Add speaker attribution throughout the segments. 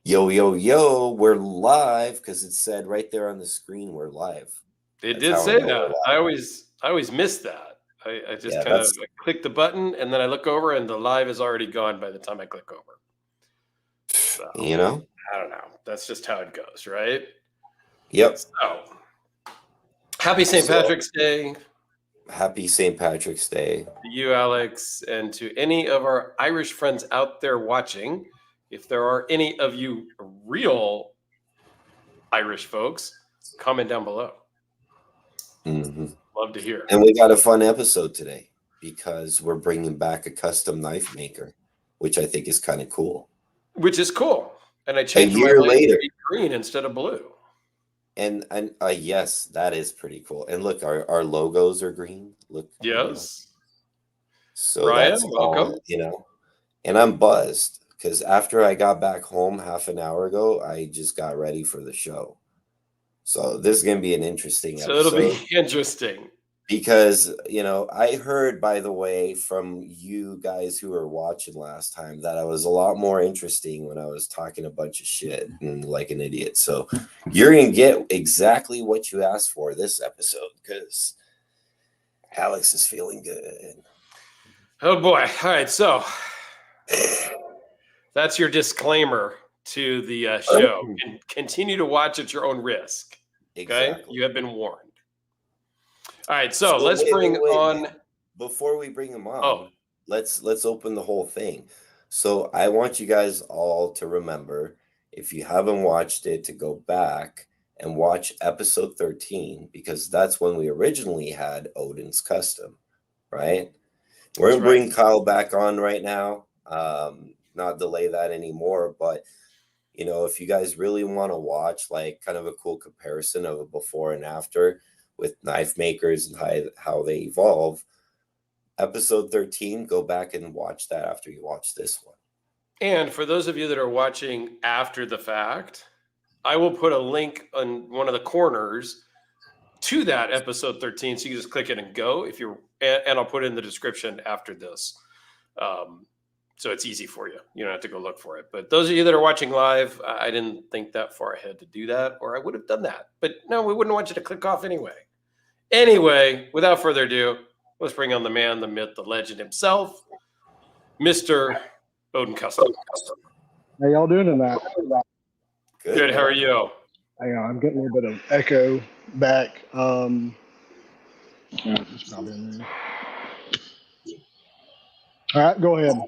Speaker 1: Yo, yo, yo, we're live because it said right there on the screen we're live.
Speaker 2: It
Speaker 1: That's
Speaker 2: did
Speaker 1: how I
Speaker 2: say
Speaker 1: know we're
Speaker 2: that.
Speaker 1: live.
Speaker 2: I always miss that. I just
Speaker 1: Yeah,
Speaker 2: kind of
Speaker 1: that's
Speaker 2: click the button and then I look over and the live is already gone by the time I click over. So
Speaker 1: you know.
Speaker 2: I don't know. That's just how it goes, right?
Speaker 1: Yep.
Speaker 2: So happy St.
Speaker 1: So
Speaker 2: Patrick's Day
Speaker 1: happy St. Patrick's Day.
Speaker 2: to you, Alex, and to any of our Irish friends out there watching. If there are any of you real Irish folks, comment down below.
Speaker 1: hmm
Speaker 2: Love to hear.
Speaker 1: And we got a fun episode today because we're bringing back a custom knife maker, which I think is kind of cool.
Speaker 2: Which is cool. And I
Speaker 1: A
Speaker 2: changed my
Speaker 1: year
Speaker 2: light to
Speaker 1: later,
Speaker 2: be green instead of blue.
Speaker 1: and yes, that is pretty cool. And look, our logos are green. Look,
Speaker 2: Yes.
Speaker 1: so
Speaker 2: Ryan,
Speaker 1: that's
Speaker 2: welcome.
Speaker 1: all. And I'm buzzed because after I got back home half an hour ago, I just got ready for the show. So this is going to be an interesting
Speaker 2: So it'll
Speaker 1: episode
Speaker 2: be interesting.
Speaker 1: because, I heard, by the way, from you guys who were watching last time that I was a lot more interesting when I was talking a bunch of shit and like an idiot. So you're going to get exactly what you asked for this episode because Alex is feeling good.
Speaker 2: Oh boy. All right. So that's your disclaimer to the show. And continue to watch at your own risk. Okay.
Speaker 1: Exactly.
Speaker 2: You have been warned. All right. So let's
Speaker 1: wait,
Speaker 2: bring
Speaker 1: wait,
Speaker 2: on.
Speaker 1: man. Before we bring him on,
Speaker 2: Oh,
Speaker 1: let's open the whole thing. So I want you guys all to remember, if you haven't watched it, to go back and watch episode 13 because that's when we originally had Oden's custom, right? We're
Speaker 2: that's
Speaker 1: gonna
Speaker 2: right.
Speaker 1: bring Kyle back on right now. Not delay that anymore, but if you guys really want to watch like kind of a cool comparison of a before and after with knife makers and how they evolve, episode 13, go back and watch that after you watch this one.
Speaker 2: And for those of you that are watching after the fact, I will put a link on one of the corners to that episode 13. So you can just click it and go and I'll put it in the description after this. So it's easy for you. You don't have to go look for it. But those of you that are watching live, I didn't think that far ahead to do that, or I would have done that. But no, we wouldn't want you to click off anyway. Anyway, without further ado, let's bring on the man, the myth, the legend himself, Mr. Oden Custom.
Speaker 3: How y'all doing tonight?
Speaker 2: Good. How are you?
Speaker 3: Hang on, I'm getting a little bit of echo back. It's probably in there. All right, go ahead.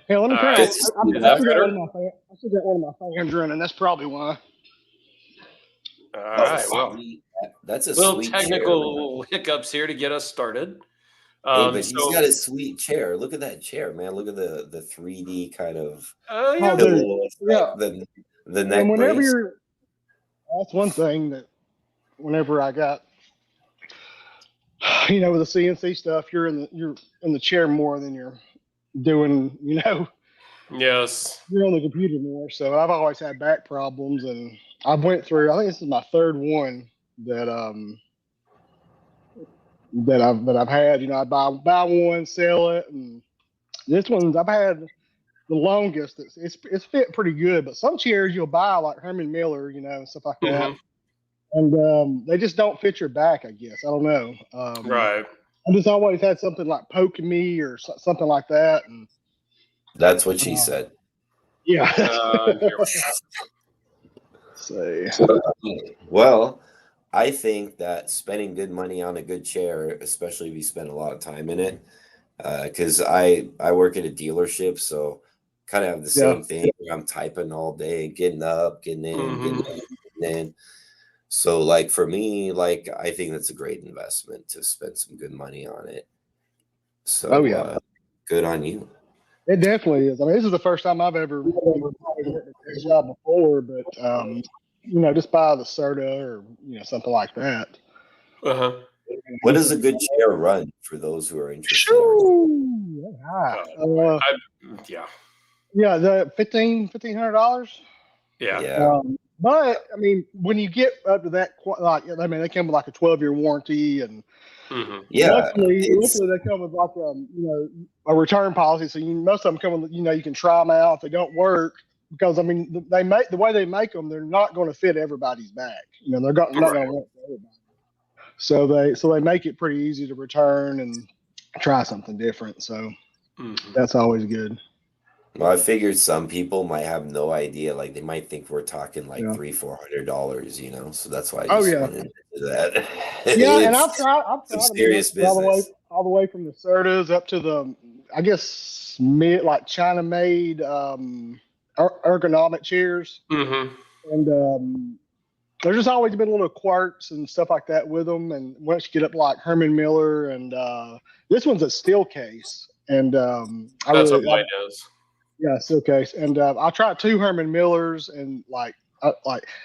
Speaker 3: Hey, let me tell you, I still got one of my fans running. That's probably why.
Speaker 2: All right. Well,
Speaker 1: that's a
Speaker 2: little
Speaker 1: sweet
Speaker 2: technical hiccups here to get us started.
Speaker 1: But he's got a sweet chair. Look at that chair, man. Look at the 3D kind of
Speaker 2: yeah.
Speaker 1: the neck
Speaker 3: and whenever
Speaker 1: brace.
Speaker 3: That's one thing that whenever I got, with the CNC stuff, you're in the chair more than you're doing,
Speaker 2: Yes.
Speaker 3: You're on the computer more. So I've always had back problems, and I went through. I think this is my third one that I've had. I buy one, sell it, and this one's I've had the longest. It's fit pretty good, but some chairs you'll buy like Herman Miller, and stuff like that, and they just don't fit your back. I guess I don't know.
Speaker 2: Right.
Speaker 3: I just always had something like poking me or something like that, and
Speaker 1: that's what she said.
Speaker 3: Yeah.
Speaker 1: Well, I think that spending good money on a good chair, especially if you spend a lot of time in it, because I work at a dealership, so kind of have the same thing. I'm typing all day, getting up, getting in, getting in. So, like for me, I think that's a great investment to spend some good money on it. So, good on you.
Speaker 3: It definitely is. I mean, this is the first time I've ever done a job before, but just buy the Serta or something like that.
Speaker 1: What does a good chair run for those who are interested?
Speaker 3: The $1,500.
Speaker 2: Yeah.
Speaker 3: But I mean, when you get up to that, they come with like a 12-year warranty, and luckily they come with like a return policy. So most of them come with, you can try them out. If they don't work, because I mean they make the way they make them, they're not going to fit everybody's back. You know, they're not going to work for everybody. So they make it pretty easy to return and try something different. So that's always good.
Speaker 1: Well, I figured some people might have no idea. Like they might think we're talking like $300-$400, you know. So that's why I just went into that.
Speaker 3: Yeah, and I've tried
Speaker 1: some serious business.
Speaker 3: all the way from the Sertas up to the, I guess, like China made ergonomic chairs. And there's just always been little quirks and stuff like that with them. And once you get up like Herman Miller, and this one's a steel case, and
Speaker 2: that's what mine does.
Speaker 3: Yeah, steel case. And I tried 2 Herman Millers, and like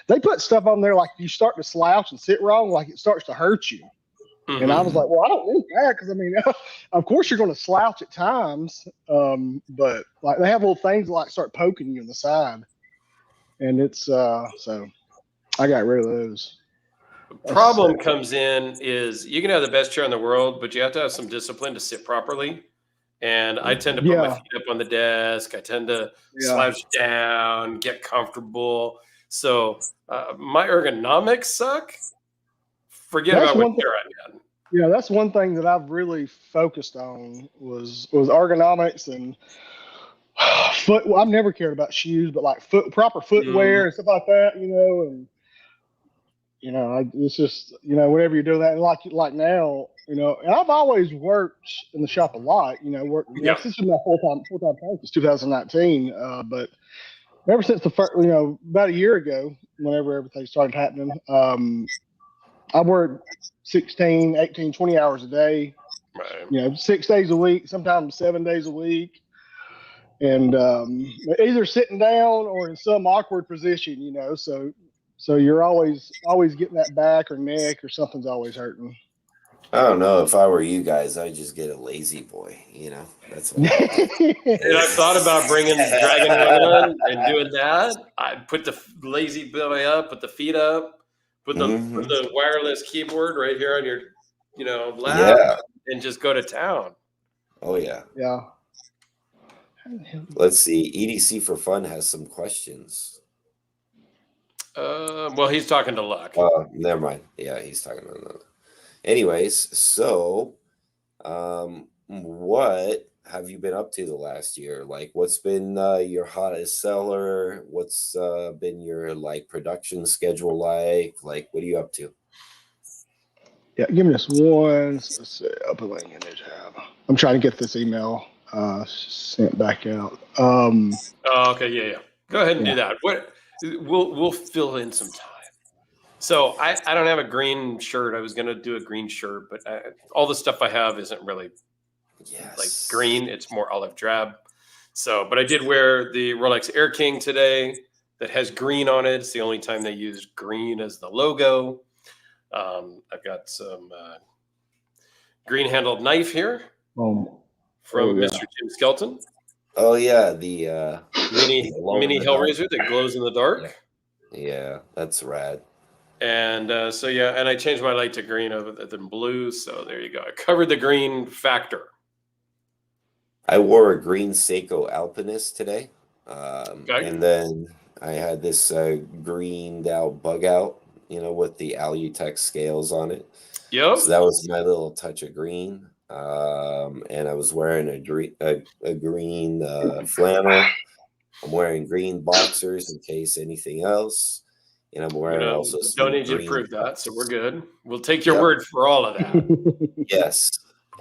Speaker 3: they put stuff on there like you start to slouch and sit wrong, like it starts to hurt you. And I was like, well, I don't want that, because I mean, of course you're going to slouch at times, but like they have little things that like start poking you in the side, and it's so I got rid of those.
Speaker 2: The problem comes in is you can have the best chair in the world, but you have to have some discipline to sit properly. And I tend to put my feet up on the desk. I tend to slouch down, get comfortable. So my ergonomics suck. Forget about what chair I'm in.
Speaker 3: Yeah, that's one thing that I've really focused on was ergonomics and foot. Well, I've never cared about shoes, but like proper footwear and stuff like that, you know. And you know, it's just, you know, whenever you're doing that, and like now, you know, and I've always worked in the shop a lot, you know, this is my full-time practice, 2019, but ever since the first, you know, about a year ago, whenever everything started happening, I worked 16, 18, 20 hours a day, you know, 6 days a week, sometimes 7 days a week, and either sitting down or in some awkward position, you know, so you're always getting that back or neck or something's always hurting.
Speaker 1: I don't know. If I were you guys, I'd just get a lazy boy, you know. That's what
Speaker 2: And I thought about bringing Dragon One and doing that. I'd put the lazy boy up, put the feet up, put the wireless keyboard right here on your, you know, lap, and just go to town.
Speaker 1: Oh yeah.
Speaker 3: Yeah.
Speaker 1: Let's see. EDC for Fun has some questions.
Speaker 2: Well, he's talking to Luck.
Speaker 1: Never mind. Yeah, he's talking to another. Anyways, so what have you been up to the last year? Like, what's been your hottest seller? What's been your like production schedule like? Like, what are you up to?
Speaker 3: Yeah, give me this one. Let's see. I'll put link in the tab. I'm trying to get this email sent back out.
Speaker 2: Okay, yeah. Go ahead and do that. We'll fill in some time. So I don't have a green shirt. I was going to do a green shirt, but all the stuff I have isn't really like green. It's more olive drab. So, but I did wear the Rolex Air King today that has green on it. It's the only time they use green as the logo. I've got some green handled knife here from Mr. Jim Skelton.
Speaker 1: Oh yeah, the
Speaker 2: mini Hellraiser that glows in the dark.
Speaker 1: Yeah, that's rad.
Speaker 2: And and I changed my light to green other than blue. So there you go. I covered the green factor.
Speaker 1: I wore a green Seiko Alpinist today, and then I had this greened out bug out, you know, with the Alutech scales on it.
Speaker 2: Yep.
Speaker 1: So that was my little touch of green. And I was wearing a green flannel. I'm wearing green boxers in case anything else. And I'm wearing also some
Speaker 2: don't need you to prove that, so we're good. We'll take your word for all of that.
Speaker 1: Yes,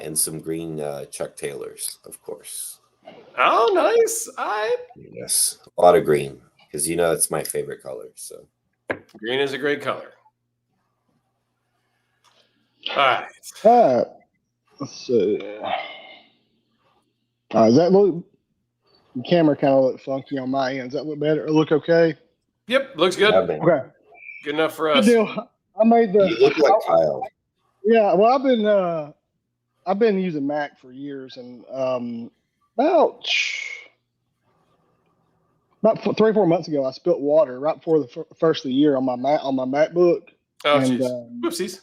Speaker 1: and some green Chuck Taylors, of course.
Speaker 2: Oh, nice!
Speaker 1: Yes, a lot of green because you know it's my favorite color. So
Speaker 2: green is a great color. All right.
Speaker 3: Let's see. Does that look? The camera kind of look funky on my end. Does that look better? Look okay?
Speaker 2: Yep, looks good.
Speaker 3: Okay,
Speaker 2: good enough for us.
Speaker 3: Good deal. I made the.
Speaker 1: You look like Kyle.
Speaker 3: Yeah, well, I've been using Mac for years, and about 3 or 4 months ago, I spilled water right before the first of the year on my MacBook.
Speaker 2: Oh, jeez. Whoopsies.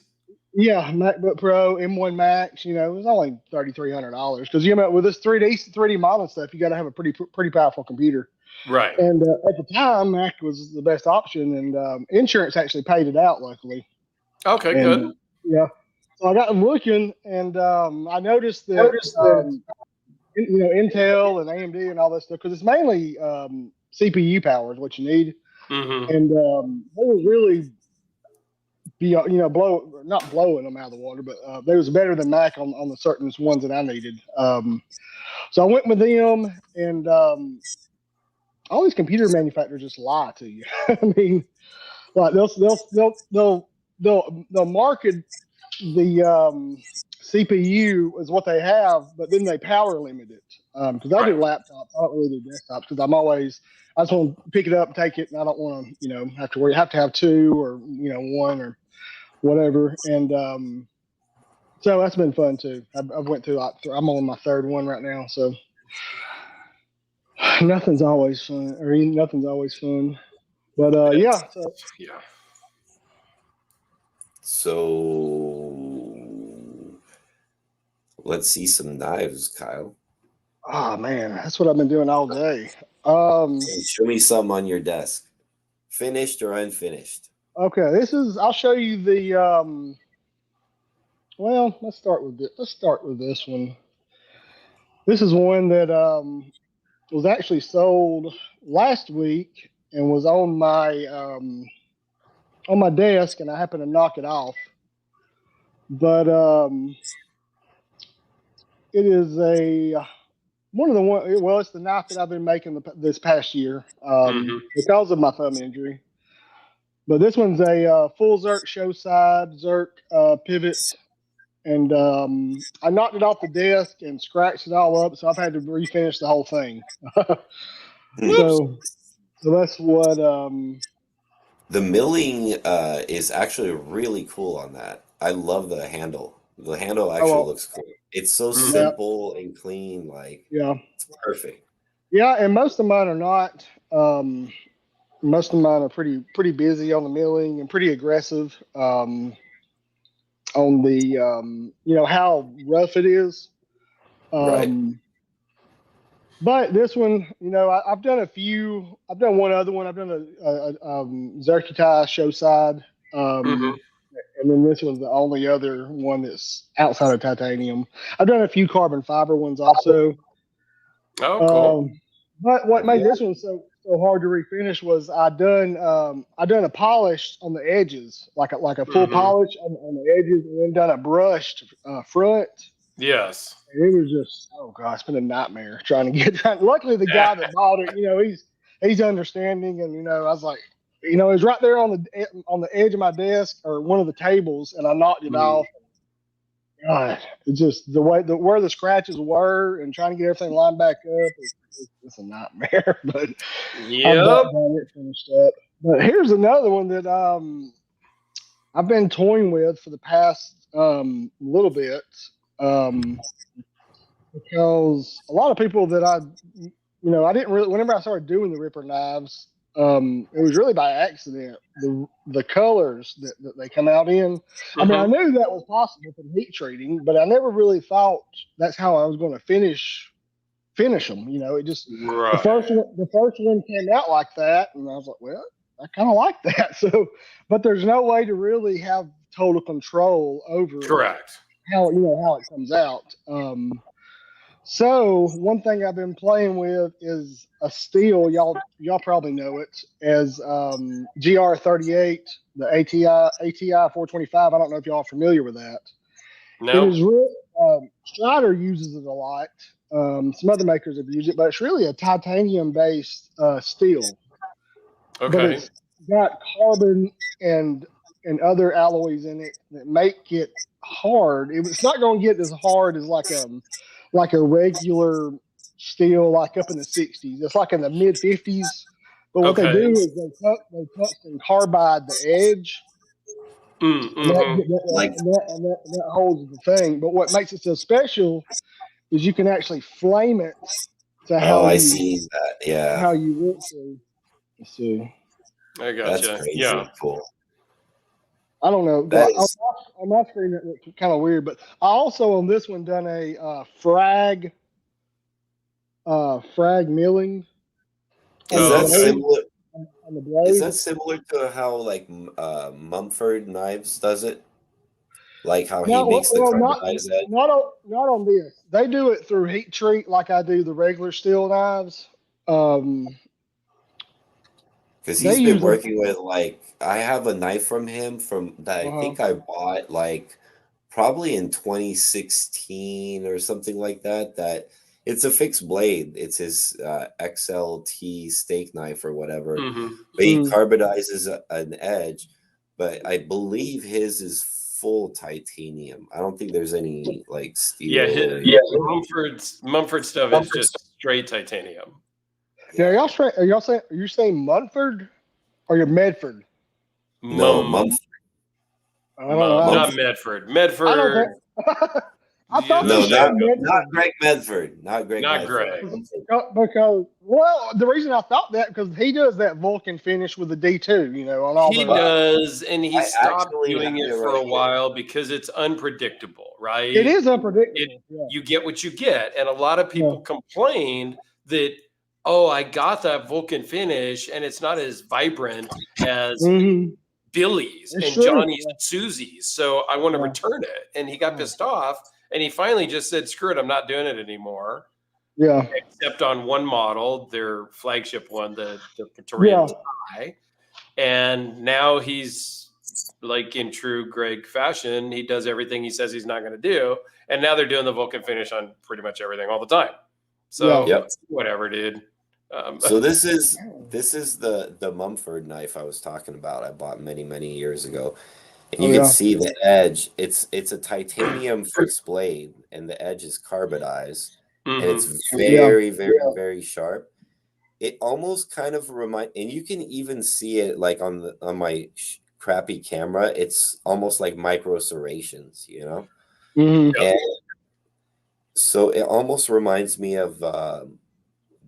Speaker 3: Yeah, MacBook Pro M1 Max. You know, it was only $3,300 because you know with this 3D modeling stuff, you got to have a pretty powerful computer.
Speaker 2: Right.
Speaker 3: And at the time, Mac was the best option, and insurance actually paid it out, luckily.
Speaker 2: Okay,
Speaker 3: And,
Speaker 2: good.
Speaker 3: Yeah. So I got them looking, and I noticed that, Intel and AMD and all that stuff, because it's mainly CPU power is what you need.
Speaker 2: Mm-hmm.
Speaker 3: And they were really, not blowing them out of the water, but they was better than Mac on the certain ones that I needed. So I went with them, and all these computer manufacturers just lie to you. I mean, like they'll market the CPU is what they have, but then they power limit it. Because I do laptops, I don't really do desktops because I just want to pick it up, take it, and I don't want to, have to have two or one or whatever. And so that's been fun too. I've went through I'm on my third one right now, so nothing's always fun. But yeah.
Speaker 1: So let's see some knives, Kyle.
Speaker 3: Oh man, that's what I've been doing all day.
Speaker 1: Show me some on your desk, finished or unfinished.
Speaker 3: Okay, I'll show you the. Well, let's start with this one. This is one that was actually sold last week and was on my desk, and I happened to knock it off. But it is it's the knife that I've been making this past year because of my thumb injury. But this one's a full Zerk show side, Zerk pivot. And I knocked it off the desk and scratched it all up, so I've had to refinish the whole thing. so that's what.
Speaker 1: The milling is actually really cool on that. I love the handle. The handle actually looks cool. It's so simple and clean. Like, it's perfect.
Speaker 3: Yeah, and most of mine are not. Most of mine are pretty busy on the milling and pretty aggressive. On the how rough it is.
Speaker 1: Right.
Speaker 3: But this one, I've done a few. I've done one other one. I've done a Zerkutai show side, and then this one's the only other one that's outside of titanium. I've done a few carbon fiber ones also.
Speaker 2: Oh, cool.
Speaker 3: But what made this one so hard to refinish was I done a polish on the edges, like a full polish on the edges, and then done a brushed front.
Speaker 2: Yes.
Speaker 3: And it was just, oh gosh, it's been a nightmare trying to get that. Luckily, the guy that bought it, he's understanding, and I was like, it was right there on the edge of my desk or one of the tables, and I knocked it off. God, it's just where the scratches were and trying to get everything lined back up. It's a nightmare, but I'm glad it finished up. But here's another one that I've been toying with for the past little bit, because a lot of people that I didn't really. Whenever I started doing the Ripper knives, it was really by accident. The colors that they come out in. I mean, I knew that was possible from heat treating, but I never really thought that's how I was going to finish them. It just the first one came out like that, and I was like, well, I kind of like that. So, but there's no way to really have total control over how it comes out. So one thing I've been playing with is a steel. Y'all probably know it as GR38, the ATI 425. I don't know if y'all are familiar with that.
Speaker 2: No.
Speaker 3: It is Strider uses it a lot. Some other makers have used it, but it's really a titanium-based steel.
Speaker 2: Okay.
Speaker 3: But it's got carbon and other alloys in it that make it hard. It's not going to get as hard as like a regular steel, like up in the 60s. It's like in the mid 50s. But what they do is they tungsten carbide the edge. And that holds the thing. But what makes it so special is you can actually flame it to how
Speaker 1: I see that. Yeah.
Speaker 3: How you want to. Let's see.
Speaker 2: I got
Speaker 1: That's crazy.
Speaker 2: Yeah.
Speaker 1: Cool.
Speaker 3: I don't know. On my screen, it looks kind of weird, but I also on this one done a frag milling.
Speaker 1: Is
Speaker 3: the
Speaker 1: that
Speaker 3: blade,
Speaker 1: similar?
Speaker 3: on the blade.
Speaker 1: Is that similar to how like Mumford Knives does it? Like how he
Speaker 3: No,
Speaker 1: makes the
Speaker 3: well,
Speaker 1: carbonized edge?
Speaker 3: not on this. They do it through heat treat, like I do the regular steel knives. Um,
Speaker 1: Because
Speaker 3: they
Speaker 1: he's been
Speaker 3: use them.
Speaker 1: working with like I have a knife from him from that I
Speaker 3: Uh-huh.
Speaker 1: think I bought like probably in 2016 or something like that. That it's a fixed blade. It's his XLT steak knife or whatever.
Speaker 2: Mm-hmm.
Speaker 1: But he carbonizes an edge. But I believe his is full titanium. I don't think there's any like steel.
Speaker 2: Yeah, Mumford stuff is just straight titanium.
Speaker 3: Now, are you saying Munford or you're Medford?
Speaker 1: No,
Speaker 2: Mum,
Speaker 3: I don't know.
Speaker 2: not Medford.
Speaker 3: I don't
Speaker 2: Medford.
Speaker 3: think. I thought
Speaker 1: no,
Speaker 3: you said
Speaker 1: not
Speaker 3: Medford.
Speaker 1: Greg Medford. Not Greg
Speaker 2: Not
Speaker 1: Medford.
Speaker 2: Greg.
Speaker 3: Because the reason I thought that because he does that Vulcan finish with the D2, on all
Speaker 2: He
Speaker 3: those.
Speaker 2: does, and he
Speaker 1: I
Speaker 2: stopped
Speaker 1: actually
Speaker 2: doing
Speaker 1: have
Speaker 2: it
Speaker 1: it
Speaker 2: for
Speaker 1: right
Speaker 2: a
Speaker 1: here.
Speaker 2: while because it's unpredictable, right?
Speaker 3: It is unpredictable. Yeah.
Speaker 2: You get what you get, and a lot of people complained that, oh, I got that Vulcan finish, and it's not as vibrant as Billy's
Speaker 3: It's
Speaker 2: and
Speaker 3: true.
Speaker 2: Johnny's and Susie's, so I want to return it. And he got pissed off, and he finally just said, "Screw it, I'm not doing it anymore."
Speaker 3: Yeah.
Speaker 2: Except on one model, their flagship one, the Praetorian tie. And now he's like in true Greg fashion, he does everything he says he's not going to do. And now they're doing the Vulcan finish on pretty much everything all the time. So whatever, dude.
Speaker 1: So this is the Mumford knife I was talking about. I bought many years ago. And you can see the edge. It's a titanium fixed blade, and the edge is carbonized, and it's very sharp. It almost kind of and you can even see it like on my crappy camera. It's almost like micro serrations, And so it almost reminds me of the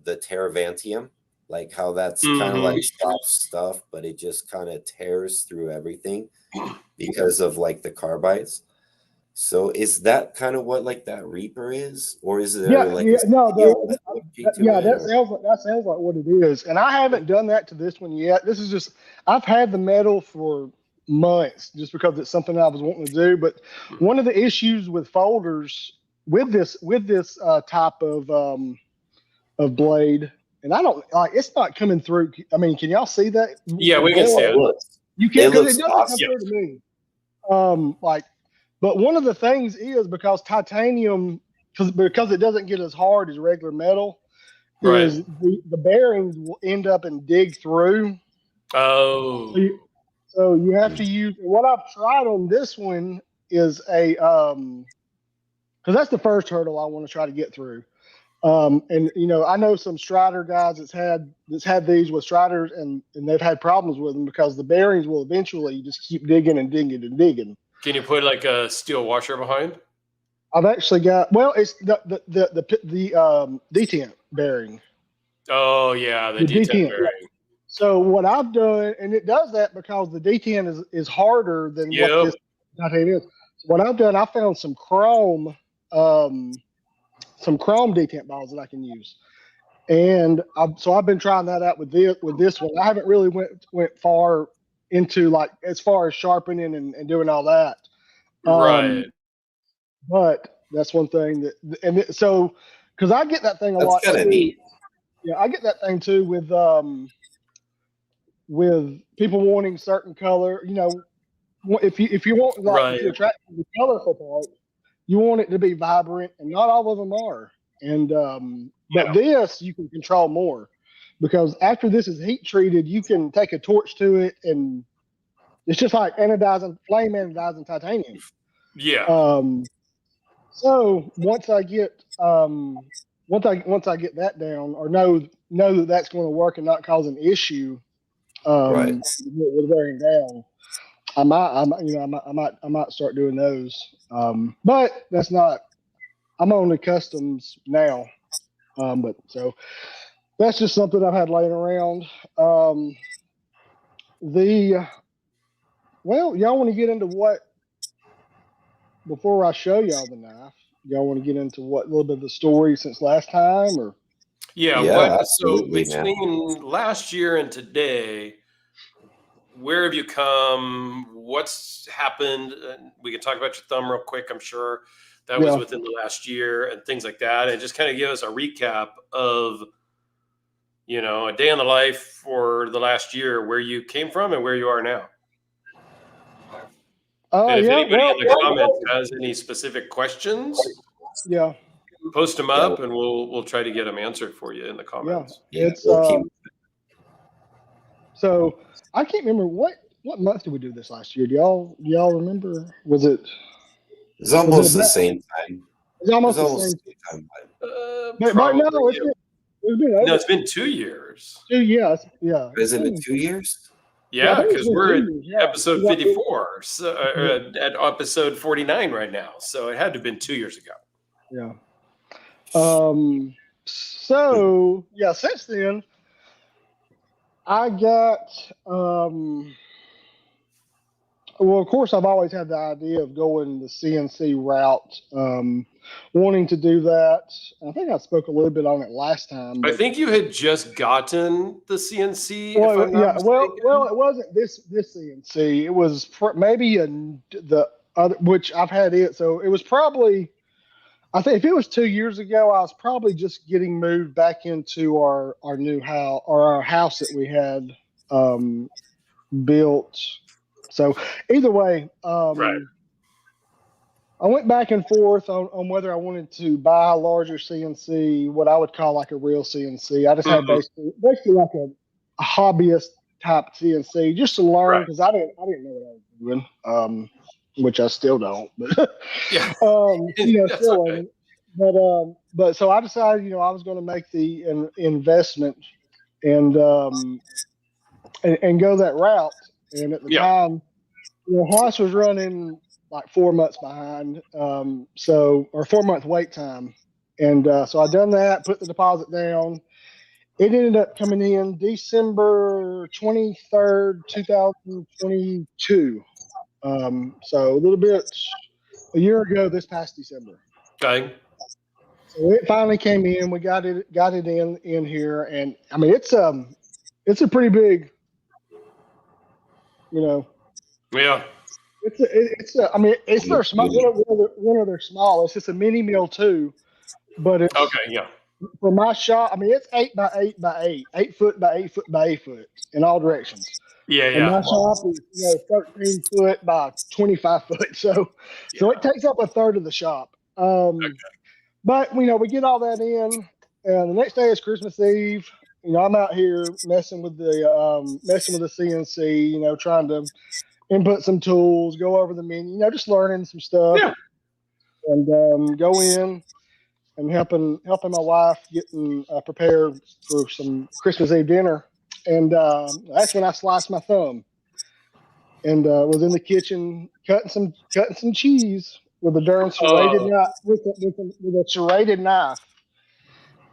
Speaker 1: Teravantium, like how that's kind of like soft stuff, but it just kind of tears through everything because of like the carbides. So is that kind of what like that Reaper is, or is there that
Speaker 3: sounds like what it is. And I haven't done that to this one yet. This is just I've had the metal for months just because it's something I was wanting to do. But one of the issues with folders with this type of blade, and I don't like it's not coming through. I mean, can y'all see that?
Speaker 2: Yeah, we can see it.
Speaker 3: You can because it doesn't come through to me. But one of the things is because titanium, because it doesn't get as hard as regular metal, is the bearings will end up and dig through.
Speaker 2: Oh.
Speaker 3: So you have to use what I've tried on this one is a because that's the first hurdle I want to try to get through. And I know some Strider guys that's had these with Striders and they've had problems with them because the bearings will eventually just keep digging and digging and digging.
Speaker 2: Can you put like a steel washer behind?
Speaker 3: I've actually got it's the detent bearing.
Speaker 2: Oh yeah, the detent bearing.
Speaker 3: So what I've done, and it does that because the detent is harder than what this titanium is. So what I've done, I found some chrome detent balls that I can use, and I've been trying that out with this one. I haven't really went far into like as far as sharpening and doing all that.
Speaker 2: Right.
Speaker 3: But that's one thing so because I get that thing a lot.
Speaker 1: That's kind of neat.
Speaker 3: Yeah, I get that thing too with people wanting certain color. If you want if you're attracted to the colorful part, you want it to be vibrant, and not all of them are. And but this you can control more because after this is heat treated, you can take a torch to it, and it's just like flame anodizing titanium.
Speaker 2: Yeah.
Speaker 3: So once I get that down, or know that that's going to work and not cause an issue, with wearing down, I might start doing those. But that's not. I'm on the customs now. But so that's just something I've had laying around. Y'all want to get into what before I show y'all the knife? Y'all want to get into what a little bit of the story since last time, or?
Speaker 2: Yeah.
Speaker 1: Yeah,
Speaker 2: So
Speaker 1: absolutely, man.
Speaker 2: between last year and today, where have you come? What's happened? And we can talk about your thumb real quick. I'm sure that was
Speaker 3: Yeah.
Speaker 2: within the last year and things like that. And just kind of give us a recap of, a day in the life for the last year, where you came from and where you are now. And if
Speaker 3: Yeah.
Speaker 2: anybody
Speaker 3: Well,
Speaker 2: in the comments has any specific questions,
Speaker 3: yeah.
Speaker 2: post them
Speaker 1: Yeah,
Speaker 2: up and we'll try to get them answered for you in the
Speaker 3: Yeah.
Speaker 2: comments.
Speaker 1: yeah,
Speaker 3: It's
Speaker 1: we'll keep.
Speaker 3: so I can't remember what month did we do this last year. Do y'all remember? Was it
Speaker 1: It's almost the same time.
Speaker 3: It's almost
Speaker 1: It's
Speaker 3: the
Speaker 1: almost
Speaker 3: same.
Speaker 1: the same time.
Speaker 3: But no,
Speaker 2: Probably.
Speaker 3: it's been over
Speaker 2: No, it's been 2 years.
Speaker 3: 2 years. Yeah.
Speaker 1: Has it been 2 years?
Speaker 2: Yeah,
Speaker 3: I think it's
Speaker 2: because
Speaker 3: been
Speaker 2: we're
Speaker 3: 2
Speaker 2: at
Speaker 3: years, yeah.
Speaker 2: episode
Speaker 3: Yeah.
Speaker 2: 54, so, at episode 49 right now. So it had to have been 2 years ago.
Speaker 3: Yeah. So yeah, since then, I got well, of course, I've always had the idea of going the CNC route, wanting to do that. I think I spoke a little bit on it last time.
Speaker 2: I
Speaker 3: But,
Speaker 2: think you had just gotten the CNC,
Speaker 3: well,
Speaker 2: if I'm not mistaken.
Speaker 3: well, it wasn't this CNC. It was maybe the other, which I've had it. So it was probably, I think, if it was 2 years ago, I was probably just getting moved back into our new house, or our house that we had built. So either way,
Speaker 2: Right.
Speaker 3: I went back and forth on whether I wanted to buy a larger CNC, what I would call like a real CNC. I just had basically like a hobbyist type CNC, just to learn, because I didn't know what I was doing, which I still don't. But
Speaker 2: Yeah.
Speaker 3: still
Speaker 2: okay.
Speaker 3: learning. But so I decided, I was going to make the investment and go that route. And at the time, Haas was running like 4 months behind, or 4 month wait time. And so I done that, put the deposit down. It ended up coming in December 23rd, 2022. So a little bit a year ago this past December.
Speaker 2: Okay.
Speaker 3: So it finally came in. We got it in here, and I mean it's a pretty big,
Speaker 2: Yeah.
Speaker 3: I mean, it's their small, one of their small. It's just a mini mill too, but it's
Speaker 2: Okay. Yeah.
Speaker 3: for my shop. I mean, it's 8 by 8 by 8, 8 foot by 8 foot by 8 foot in all directions.
Speaker 2: Yeah.
Speaker 3: And my shop is 13 foot by 25 foot, so it takes up a third of the shop. But we get all that in, and the next day is Christmas Eve. I'm out here messing with the CNC. Trying to input some tools, go over the menu, just learning some stuff.
Speaker 2: Yeah.
Speaker 3: And go in and helping my wife getting prepared for some Christmas Eve dinner. And that's when I sliced my thumb, and was in the kitchen cutting some cheese with a darn serrated knife, with a serrated knife.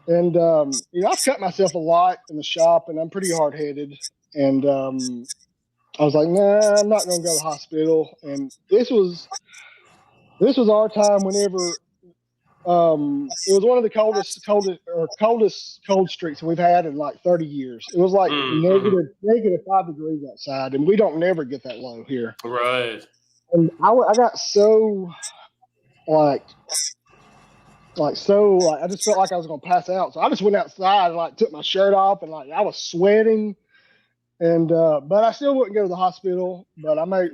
Speaker 3: And I've cut myself a lot in the shop, and I'm pretty hard headed. And I was like, nah, I'm not going to go to the hospital. And this was our time whenever it was one of the coldest cold streaks we've had in like 30 years. It was like negative 5 degrees outside, and we don't never get that low here.
Speaker 2: Right.
Speaker 3: And I got so I just felt like I was going to pass out. So I just went outside and took my shirt off, and I was sweating. And but I still wouldn't go to the hospital. But I made,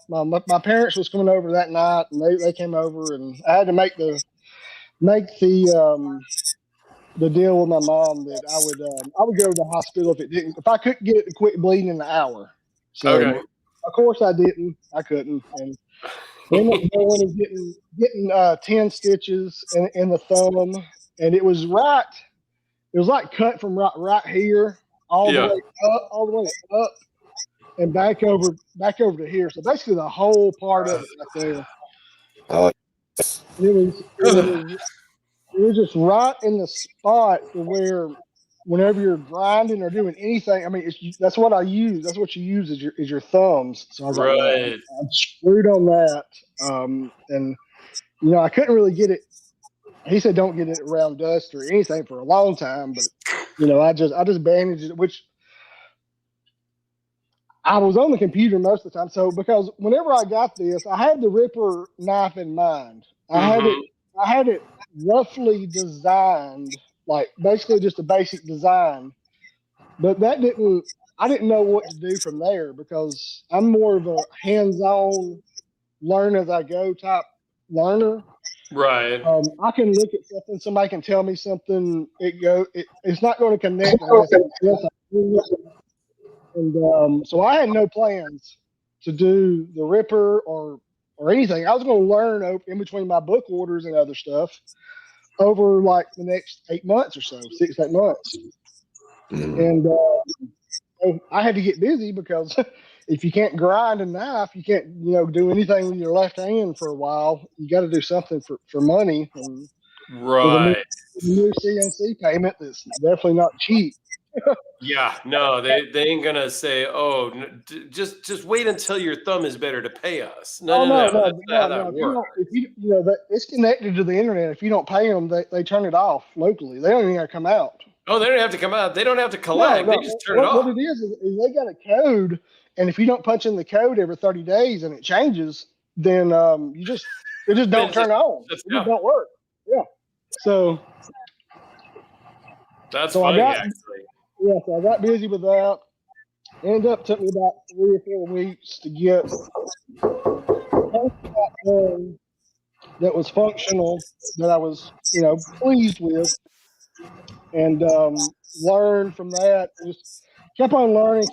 Speaker 3: my parents was coming over that night, and they came over, and I had to make the deal with my mom that I would go to the hospital if I couldn't get it to quit bleeding in an hour. So of course I didn't. I couldn't, and we ended up going and getting 10 stitches in the thumb, and it was right. It was like cut from right here all the way up, and back over to here. So basically, the whole part of it right there. It was just right in the spot where, whenever you're grinding or doing anything, I mean, that's what I use. That's what you use is your thumbs. So I was like, I'm screwed on that. And I couldn't really get it he said don't get it around dust or anything for a long time, but you know, I just bandaged it, which I was on the computer most of the time. So because whenever I got this, I had the Ripper knife in mind. I had it roughly designed, like basically just a basic design, but I didn't know what to do from there because I'm more of a hands-on learn as I go type learner.
Speaker 2: Right.
Speaker 3: I can look at something, somebody can tell me something, it's not going to connect unless I do it. And so I had no plans to do the Ripper or anything. I was going to learn in between my book orders and other stuff over like the next 8 months or so, 6, 8 months. And so I had to get busy because if you can't grind a knife, you can't, you know, do anything with your left hand for a while. You got to do something for money. And
Speaker 2: right.
Speaker 3: With a new CNC payment that's definitely not cheap.
Speaker 2: Yeah, no, they ain't gonna say, "Oh, just wait until your thumb is better to pay us." No. That's not how that works.
Speaker 3: If you know that it's connected to the internet. If you don't pay them, they turn it off locally. They don't even have to come out.
Speaker 2: Oh, they don't have to come out. They don't have to collect. They just turn it off.
Speaker 3: What it is they got a code, and if you don't punch in the code every 30 days and it changes, then it just don't turn on. It just don't work. Yeah. So
Speaker 2: that's funny, actually.
Speaker 3: Yeah, so I got busy with that. Ended up took me about 3 or 4 weeks to get that was functional, that I was, you know, pleased with, and learned from that. Just kept on learning,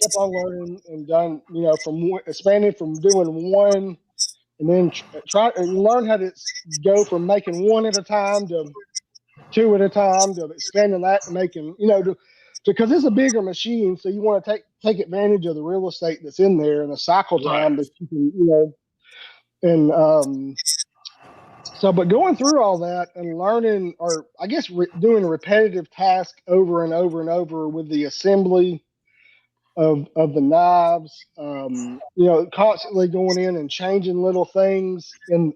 Speaker 3: and done, you know, expanded from doing one, and then try and learn how to go from making one at a time to 2 at a time to expanding that and making, you know, because it's a bigger machine, so you want to take advantage of the real estate that's in there and the cycle time that you can, you know, and so, but going through all that and learning, or I guess doing a repetitive task over and over and over with the assembly of the knives, you know, constantly going in and changing little things in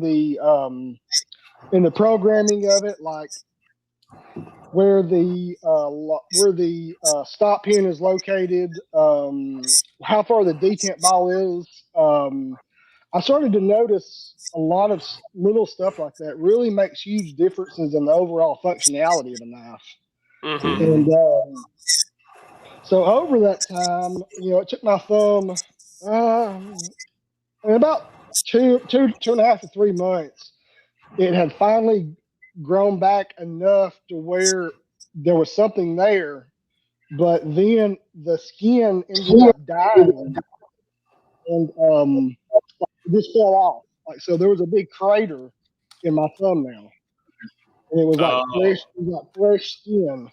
Speaker 3: the programming of it, like where the stop pin is located, how far the detent ball is. I started to notice a lot of little stuff like that really makes huge differences in the overall functionality of a knife. And so over that time, you know, it took my thumb in about two and a half to 3 months. It had finally grown back enough to where there was something there, but then the skin ended up dying, and it just fell off. Like, so there was a big crater in my thumb now, and it was like fresh skin.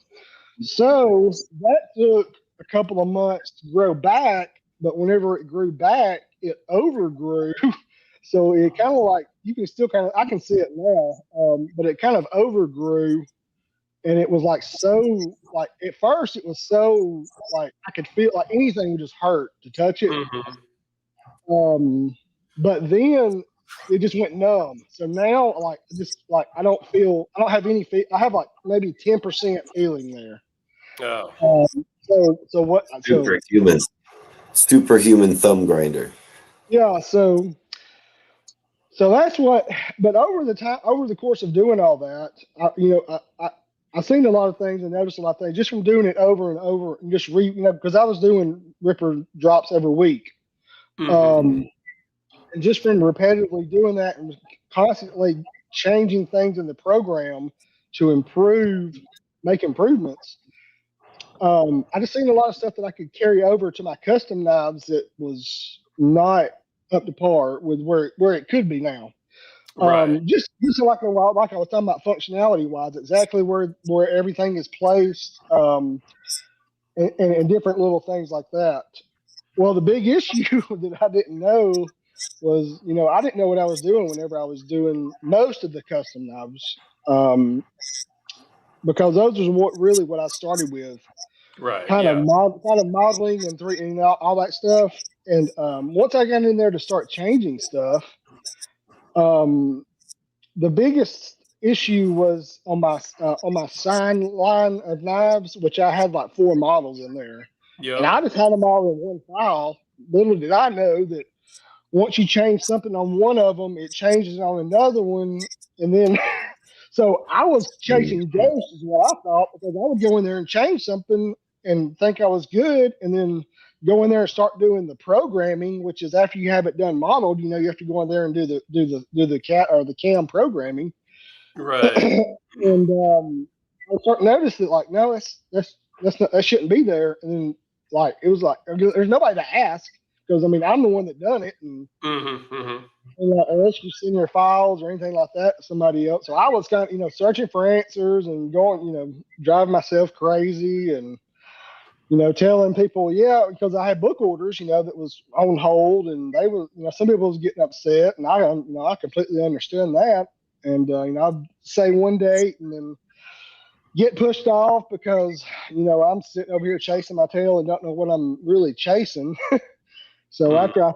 Speaker 3: So that took a couple of months to grow back, but whenever it grew back, it overgrew. So it kind of like, you can still I can see it now, but it kind of overgrew, and it was like, so like at first it was so like I could feel like anything would just hurt to touch it. But then it just went numb. So now like I don't have any I have like maybe 10% feeling there.
Speaker 2: Oh.
Speaker 3: So what?
Speaker 1: Superhuman thumb grinder.
Speaker 3: Yeah. So that's what. But over the course of doing all that, I've seen a lot of things and noticed a lot of things just from doing it over and over, and just because I was doing Ripper drops every week, and just from repetitively doing that and constantly changing things in the program to make improvements. I just seen a lot of stuff that I could carry over to my custom knives that was not up to par with where it could be now. Just like I was talking about functionality wise, exactly where everything is placed, and different little things like that. Well, the big issue that I didn't know was, you know, I didn't know what I was doing whenever I was doing most of the custom knives, because those are what I started with.
Speaker 2: Right.
Speaker 3: Kind of modeling and all that stuff. And once I got in there to start changing stuff, the biggest issue was on my sign line of knives, which I had like 4 models in there, and I just had them all in one file. Little did I know that once you change something on one of them, it changes on another one, and then so I was chasing ghosts, is what I thought, because I would go in there and change something and think I was good, and then go in there and start doing the programming, which is after you have it done modeled. You have to go in there and do the cat or the cam programming.
Speaker 2: Right.
Speaker 3: And I started to notice that, like, no, that's not, that shouldn't be there. And then, like, it was like there's nobody to ask, because I mean I'm the one that done it, and, unless you send your files or anything like that to somebody else. So I was kind of searching for answers and going driving myself crazy, and telling people, yeah, because I had book orders, that was on hold, and they were, some people was getting upset, and I completely understand that. And, I'd say one date and then get pushed off because, I'm sitting over here chasing my tail and don't know what I'm really chasing. So after I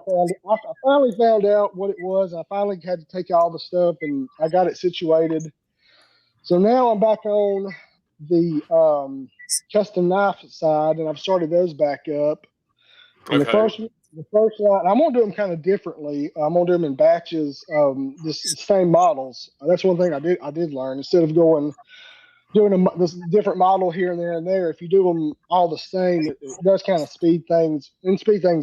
Speaker 3: finally found out what it was, I finally had to take all the stuff and I got it situated. So now I'm back on the custom knife side, and I've started those back up. And the first line, I'm gonna do them kind of differently. I'm gonna do them in batches, the same models. That's one thing I did learn. Instead of doing this different model here and there, if you do them all the same, it does kind of speed things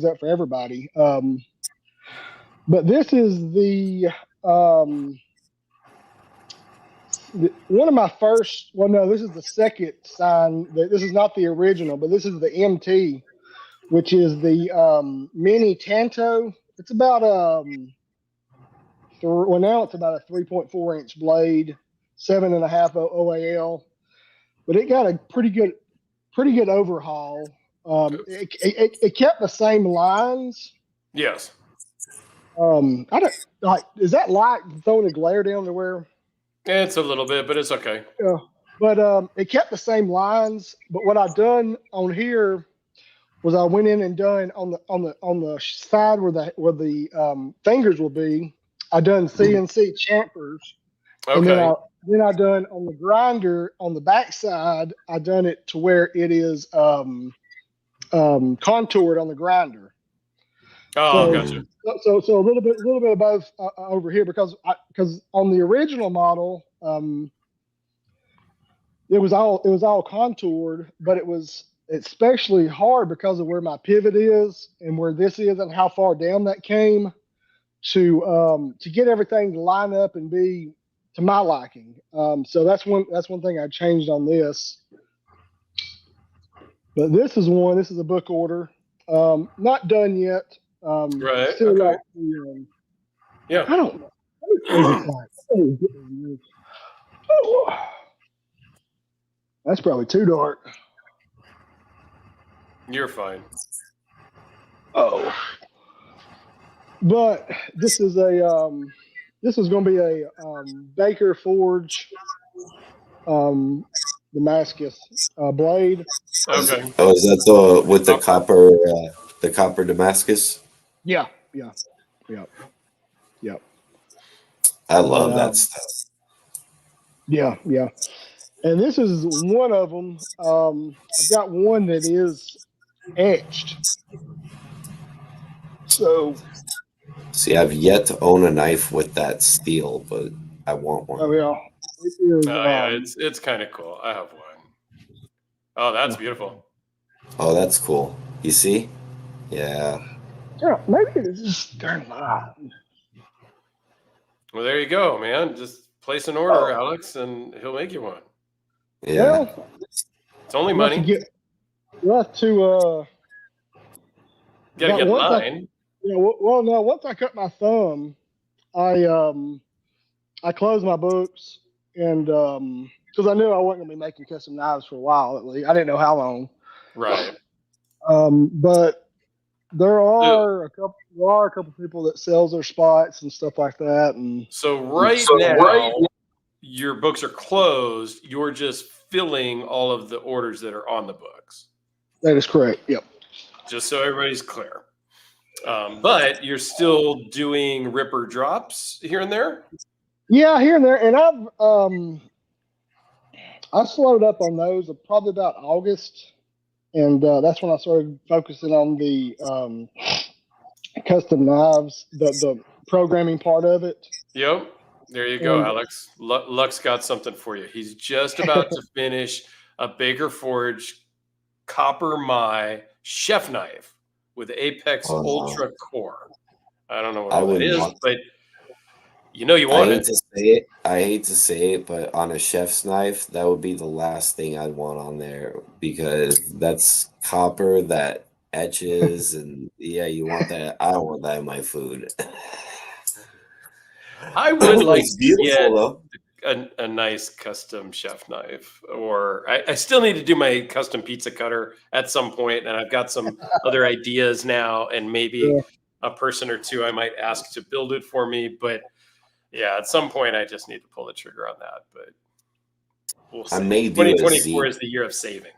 Speaker 3: up for everybody. But this is one of my first. Well, no, this is the second sign. This is not the original, but this is the MT, which is the mini Tanto. It's about now it's about a 3.4 inch blade, 7.5 OAL, but it got a pretty good overhaul. It kept the same lines.
Speaker 2: Yes.
Speaker 3: I don't like. Is that light throwing a glare down to where?
Speaker 2: It's a little bit, but it's okay.
Speaker 3: Yeah, but it kept the same lines. But what I've done on here was I went in and done on the side where the fingers will be. I done CNC chamfers, and then I done on the grinder on the back side. I done it to where it is contoured on the grinder.
Speaker 2: Oh, gotcha.
Speaker 3: So a little bit of both over here, because on the original model, it was all contoured, but it was especially hard because of where my pivot is and where this is and how far down that came to get everything to line up and be to my liking. So that's one thing I changed on this. But this is a book order, not done yet.
Speaker 2: Right.
Speaker 3: Still
Speaker 2: Okay.
Speaker 3: like the,
Speaker 2: Yeah.
Speaker 3: I don't know. That's probably too dark.
Speaker 2: You're fine.
Speaker 3: Oh, but this is going to be a Baker Forge Damascus blade.
Speaker 2: Okay.
Speaker 1: Oh, is that the with the copper Damascus?
Speaker 3: Yeah.
Speaker 1: I love that stuff.
Speaker 3: Yeah. And this is one of them. I've got one that is etched. So,
Speaker 1: see, I've yet to own a knife with that steel, but I want one.
Speaker 3: Oh yeah, it is,
Speaker 2: yeah, it's kind of cool. I have one. Oh, that's beautiful.
Speaker 1: Oh, that's cool. You see? Yeah.
Speaker 3: Yeah, maybe it's just darn light.
Speaker 2: Well, there you go, man. Just place an order, Alex, and he'll make you one.
Speaker 1: Yeah.
Speaker 3: Well,
Speaker 2: it's only money.
Speaker 3: We'll have to.
Speaker 2: You gotta get in line.
Speaker 3: Well, no. Once I cut my thumb, I closed my books, and because I knew I wasn't gonna be making custom knives for a while at least. I didn't know how long.
Speaker 2: Right.
Speaker 3: But there are a couple people that sells their spots and stuff like that, and
Speaker 2: so now your books are closed. You're just filling all of the orders that are on the books.
Speaker 3: That is correct. Yep.
Speaker 2: Just so everybody's clear. But you're still doing ripper drops here and there?
Speaker 3: Yeah, here and there, and I slowed up on those probably about August, and that's when I started focusing on the custom knives, the programming part of it.
Speaker 2: Yep. There you go, Alex. Luck's got something for you. He's just about to finish a Baker Forge copper my chef knife with Apex Ultra Core. I don't know what that is, but you want it.
Speaker 1: I hate to say it, but on a chef's knife, that would be the last thing I'd want on there because that's copper that etches, and yeah, you want that. I don't want that in my food.
Speaker 2: I would like
Speaker 1: to
Speaker 2: get a nice custom chef knife, or I still need to do my custom pizza cutter at some point, and I've got some other ideas now, and maybe a person or two I might ask to build it for me. But yeah, at some point I just need to pull the trigger on that. But we'll see. 2024 is the year of saving.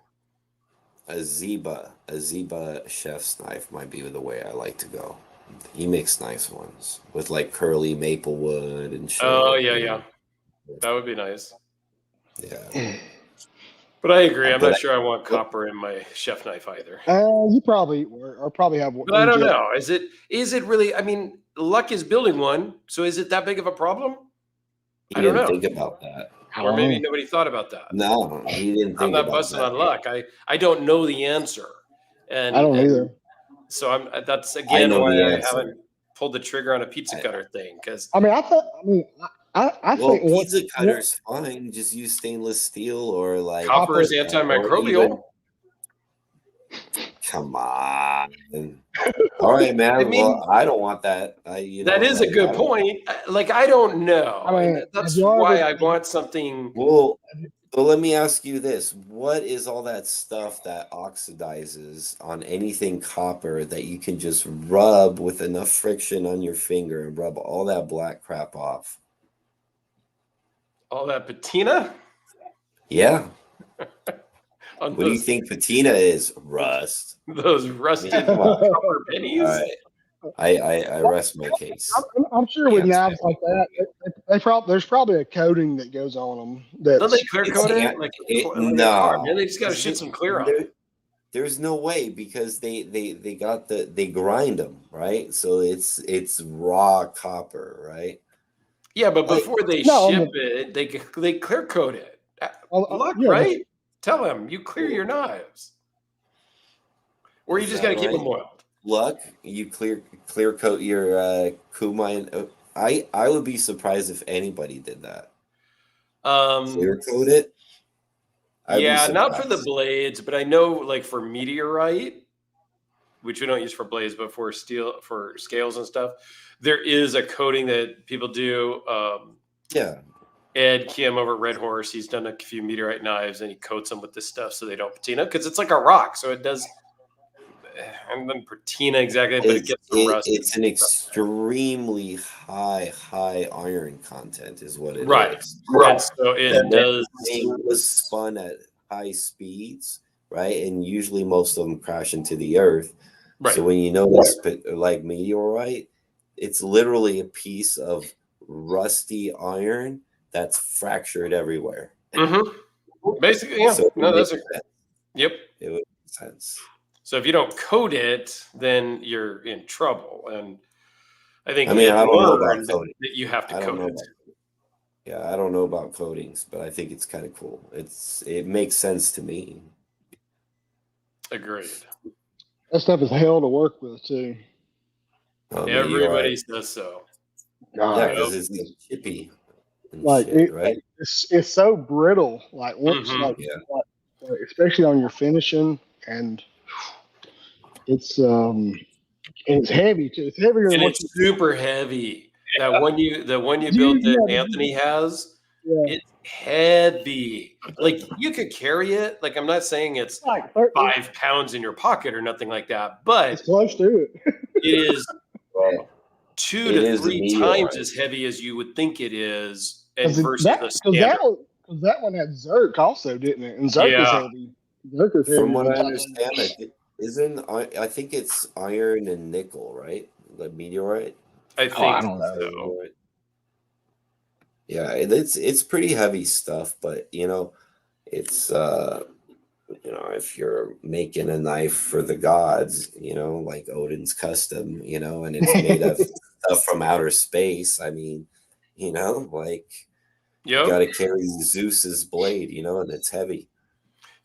Speaker 1: A Zeba chef's knife might be the way I like to go. He makes nice ones with like curly maple wood and shit.
Speaker 2: Oh yeah. That would be nice.
Speaker 1: Yeah.
Speaker 2: But I agree. I'm not sure I want copper in my chef knife either.
Speaker 3: You probably have one.
Speaker 2: But I don't know. Is it really? I mean, Luck is building one, so is it that big of a problem?
Speaker 1: I don't know. Think about that.
Speaker 2: Or maybe nobody thought about that.
Speaker 1: No, he didn't think about that.
Speaker 2: I'm not busting on Luck. I don't know the answer. And
Speaker 3: I don't either.
Speaker 2: So that's again why I haven't pulled the trigger on a pizza cutter thing. Because
Speaker 3: I think
Speaker 1: pizza cutter's fine. Just use stainless steel or like
Speaker 2: copper is antimicrobial.
Speaker 1: Come on. All right, man. I mean, I don't want that.
Speaker 2: That is a good point. Like, I don't know. That's why I want something.
Speaker 1: Well, let me ask you this. What is all that stuff that oxidizes on anything copper that you can just rub with enough friction on your finger and rub all that black crap off?
Speaker 2: All that patina?
Speaker 1: Yeah. What do you think patina is? Rust.
Speaker 2: Those rusted copper pennies.
Speaker 1: All right. I rest my case.
Speaker 3: I'm sure with knives like that, there's probably a coating that goes on them.
Speaker 2: Don't they clear coat it?
Speaker 1: No.
Speaker 2: They just got to shoot some clear on it.
Speaker 1: There's no way because they grind them, right? So it's raw copper, right?
Speaker 2: Yeah, but before they ship it, they clear coat it. Luck, right? Tell them you clear your knives, or you just got to keep them oiled.
Speaker 1: Luck, you clear coat your Kumai. I would be surprised if anybody did that. Clear coat it.
Speaker 2: Yeah, not for the blades, but I know like for meteorite, which we don't use for blades, but for steel, for scales and stuff, there is a coating that people do. Ed Kim over at Red Horse, he's done a few meteorite knives and he coats them with this stuff so they don't patina because it's like a rock, so it does. And then patina exactly, but it gets rust.
Speaker 1: It's an extremely high iron content, is what it is.
Speaker 2: Right. So it does.
Speaker 1: It was spun at high speeds, right? And usually most of them crash into the earth. Right. So when you notice, like meteorite, it's literally a piece of rusty iron that's fractured everywhere.
Speaker 2: Mm-hmm. Basically, yeah.
Speaker 1: So
Speaker 2: yep.
Speaker 1: It would make sense.
Speaker 2: So if you don't coat it, then you're in trouble. And I think
Speaker 1: I don't know about coating.
Speaker 2: That you have to coat it.
Speaker 1: Yeah, I don't know about coatings, but I think it's kind of cool. It makes sense to me.
Speaker 2: Agreed.
Speaker 3: That stuff is hell to work with too.
Speaker 2: Everybody says so.
Speaker 1: Yeah, because it's chippy.
Speaker 3: Like
Speaker 1: shit, right?
Speaker 3: It's so brittle. Like once, especially on your finishing, and it's heavy too. It's heavier.
Speaker 2: And it's super heavy. That one you built that Anthony has, it's heavy. Like you could carry it. Like I'm not saying it's like 5 pounds in your pocket or nothing like that, but
Speaker 3: it's close to it.
Speaker 2: It is 2 to 3 times as heavy as you would think it is. And versus the standard.
Speaker 3: Because that one had Dirk also, didn't it? And Dirk is heavy. Dirk is heavy.
Speaker 1: From what I understand, I think it's iron and nickel, right? The meteorite.
Speaker 2: I think
Speaker 3: I don't know.
Speaker 2: So.
Speaker 1: Yeah, it's pretty heavy stuff, but it's if you're making a knife for the gods, like Odin's custom, and it's made of stuff from outer space. I mean, like you got
Speaker 2: Yep.
Speaker 1: to carry Zeus's blade, and it's heavy.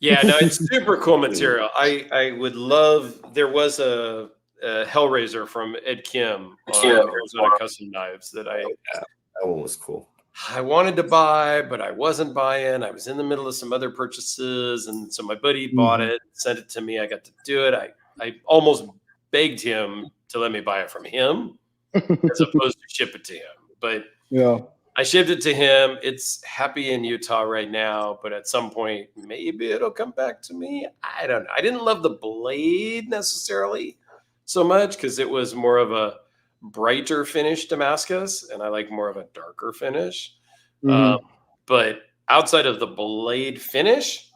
Speaker 2: Yeah, no, it's super cool material. I would love. There was a Hellraiser from Ed Kim on Arizona Custom Knives that
Speaker 1: Yeah, that one was cool.
Speaker 2: I wanted to buy, but I wasn't buying. I was in the middle of some other purchases, and so my buddy bought it, sent it to me. I got to do it. I almost begged him to let me buy it from him as opposed to ship it to him. But
Speaker 3: Yeah.
Speaker 2: I shipped it to him. It's happy in Utah right now, but at some point, maybe it'll come back to me. I don't know. I didn't love the blade necessarily so much because it was more of a brighter finish Damascus, and I like more of a darker finish. But outside of the blade finish,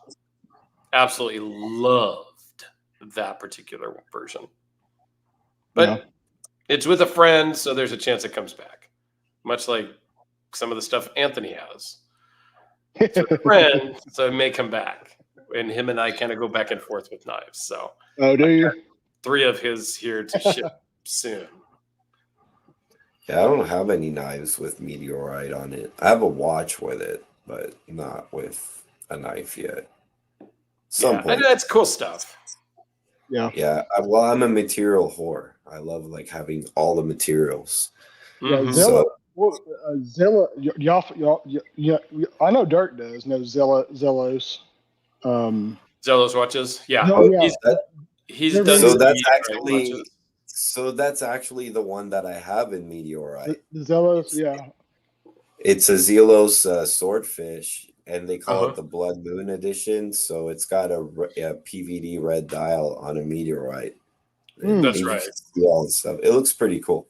Speaker 2: absolutely loved that particular version. But it's with a friend, so there's a chance it comes back, much like some of the stuff Anthony has. It's with a friend, so it may come back. And him and I kind of go back and forth with knives. So,
Speaker 3: oh, do you?
Speaker 2: 3 of his here to ship soon.
Speaker 1: Yeah, I don't have any knives with meteorite on it. I have a watch with it, but not with a knife yet.
Speaker 2: I know that's cool stuff.
Speaker 3: Yeah.
Speaker 1: Yeah. Well, I'm a material whore. I love like having all the materials.
Speaker 3: Yeah, Zilla. Zilla, y'all, I know Dirk does know Zillos.
Speaker 2: Zealous watches, yeah. He's done.
Speaker 1: So that's actually the one that I have in meteorite.
Speaker 3: The Zelos, yeah.
Speaker 1: It's a Zelos swordfish, and they call it the Blood Moon edition. So it's got a PVD red dial on a meteorite.
Speaker 2: That's right.
Speaker 1: See all the stuff. It looks pretty cool.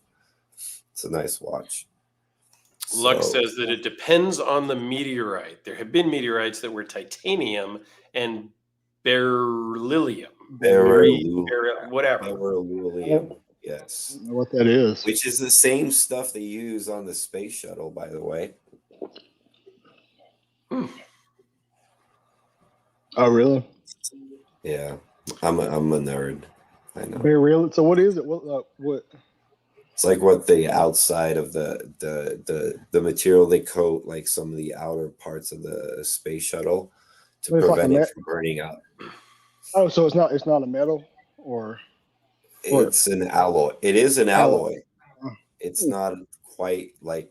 Speaker 1: It's a nice watch.
Speaker 2: Luck says that it depends on the meteorite. There have been meteorites that were titanium and beryllium. Whatever.
Speaker 1: Beryllium, yes.
Speaker 3: I don't know what that is.
Speaker 1: Which is the same stuff they use on the space shuttle, by the way.
Speaker 3: Oh, really?
Speaker 1: Yeah, I'm a nerd. I know.
Speaker 3: Beryllium. So what is it? What?
Speaker 1: It's like what the outside of the material they coat like some of the outer parts of the space shuttle to prevent it from burning up.
Speaker 3: Oh, so it's not a metal or
Speaker 1: it's an alloy. It is an alloy. It's not quite like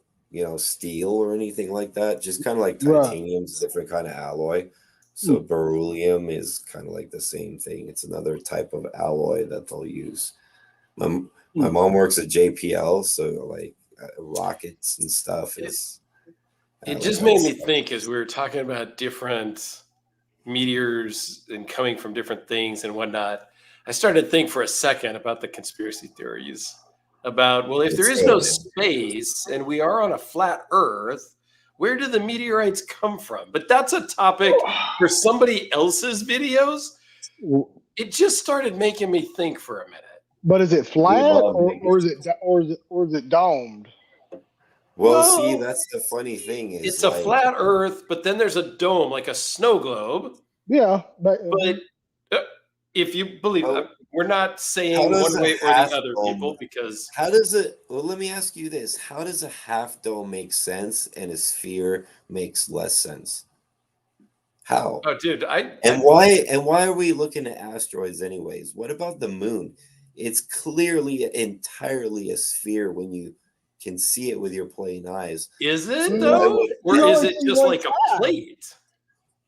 Speaker 1: steel or anything like that. Just kind of like titanium's a different kind of alloy. So beryllium is kind of like the same thing. It's another type of alloy that they'll use. My mom works at JPL, so like rockets and stuff is.
Speaker 2: It just made me think as we were talking about different meteors and coming from different things and whatnot. I started to think for a second about the conspiracy theories about, well, if there is no space and we are on a flat Earth, where do the meteorites come from? But that's a topic for somebody else's videos. It just started making me think for a minute.
Speaker 3: But is it flat or is it domed?
Speaker 1: Well, see, that's the funny thing is
Speaker 2: it's a flat Earth, but then there's a dome like a snow globe.
Speaker 3: Yeah,
Speaker 2: but if you believe that, we're not saying one way or the other, people, because
Speaker 1: how does it? Well, let me ask you this: how does a half dome make sense and a sphere makes less sense? How?
Speaker 2: Oh, dude,
Speaker 1: why are we looking at asteroids anyways? What about the moon? It's clearly entirely a sphere when you can see it with your plain eyes.
Speaker 2: Is it though? Or is it just like a plate?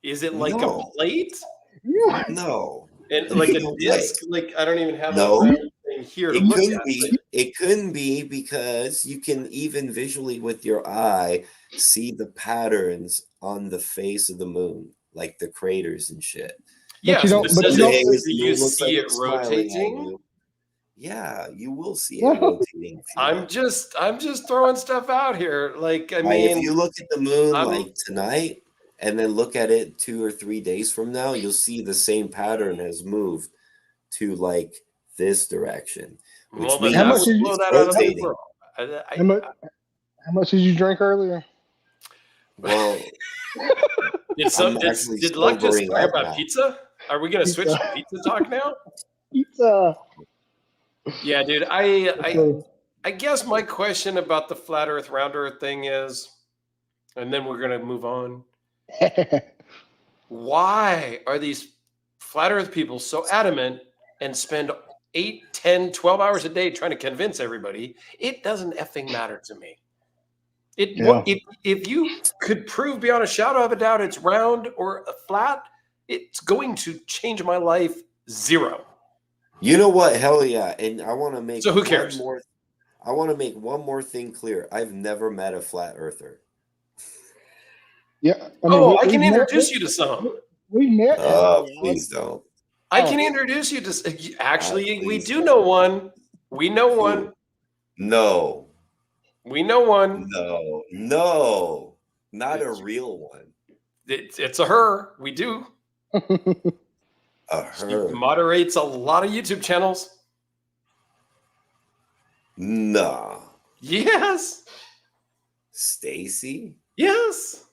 Speaker 2: Is it like a plate?
Speaker 1: No.
Speaker 2: And like a disc? Like I don't even have anything here to look at.
Speaker 1: It couldn't be because you can even visually with your eye see the patterns on the face of the moon, like the craters and shit.
Speaker 2: Yeah, you see it rotating.
Speaker 1: Yeah, you will see it rotating.
Speaker 2: I'm just throwing stuff out here. Like, I mean,
Speaker 1: if you look at the moon like tonight and then look at it 2 or 3 days from now, you'll see the same pattern has moved to like this direction.
Speaker 2: Which means how much did you drink earlier?
Speaker 1: Well,
Speaker 2: did Luck just talk about pizza? Are we going to switch to pizza talk now?
Speaker 3: Pizza.
Speaker 2: Yeah, dude. I guess my question about the flat Earth, round Earth thing is, and then we're going to move on. Why are these flat Earth people so adamant and spend 8, 10, 12 hours a day trying to convince everybody? It doesn't effing matter to me. If you could prove beyond a shadow of a doubt it's round or flat, it's going to change my life zero.
Speaker 1: You know what? Hell yeah. And I want to make
Speaker 2: so who cares?
Speaker 1: I want to make one more thing clear. I've never met a flat earther.
Speaker 3: Yeah.
Speaker 2: I can introduce you to some.
Speaker 3: We met.
Speaker 1: Please don't.
Speaker 2: I can introduce you to. Actually, we do know one. We know one.
Speaker 1: No.
Speaker 2: We know one.
Speaker 1: No. Not a real one.
Speaker 2: It's a her. We do.
Speaker 1: A her.
Speaker 2: She moderates a lot of YouTube channels.
Speaker 1: Nah.
Speaker 2: Yes.
Speaker 1: Stacy?
Speaker 2: Yes.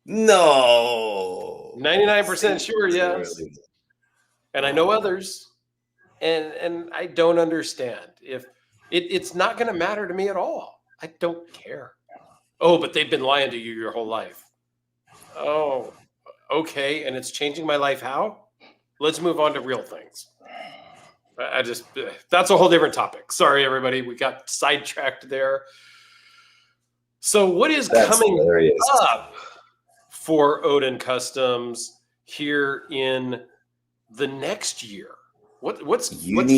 Speaker 1: No.
Speaker 2: 99% sure, yes. And I know others. And I don't understand. If it's not going to matter to me at all. I don't care. Oh, but they've been lying to you your whole life. Oh, okay. And it's changing my life. How? Let's move on to real things. That's a whole different topic. Sorry, everybody. We got sidetracked there. So what is coming up for Oden Customs here in the next year? What's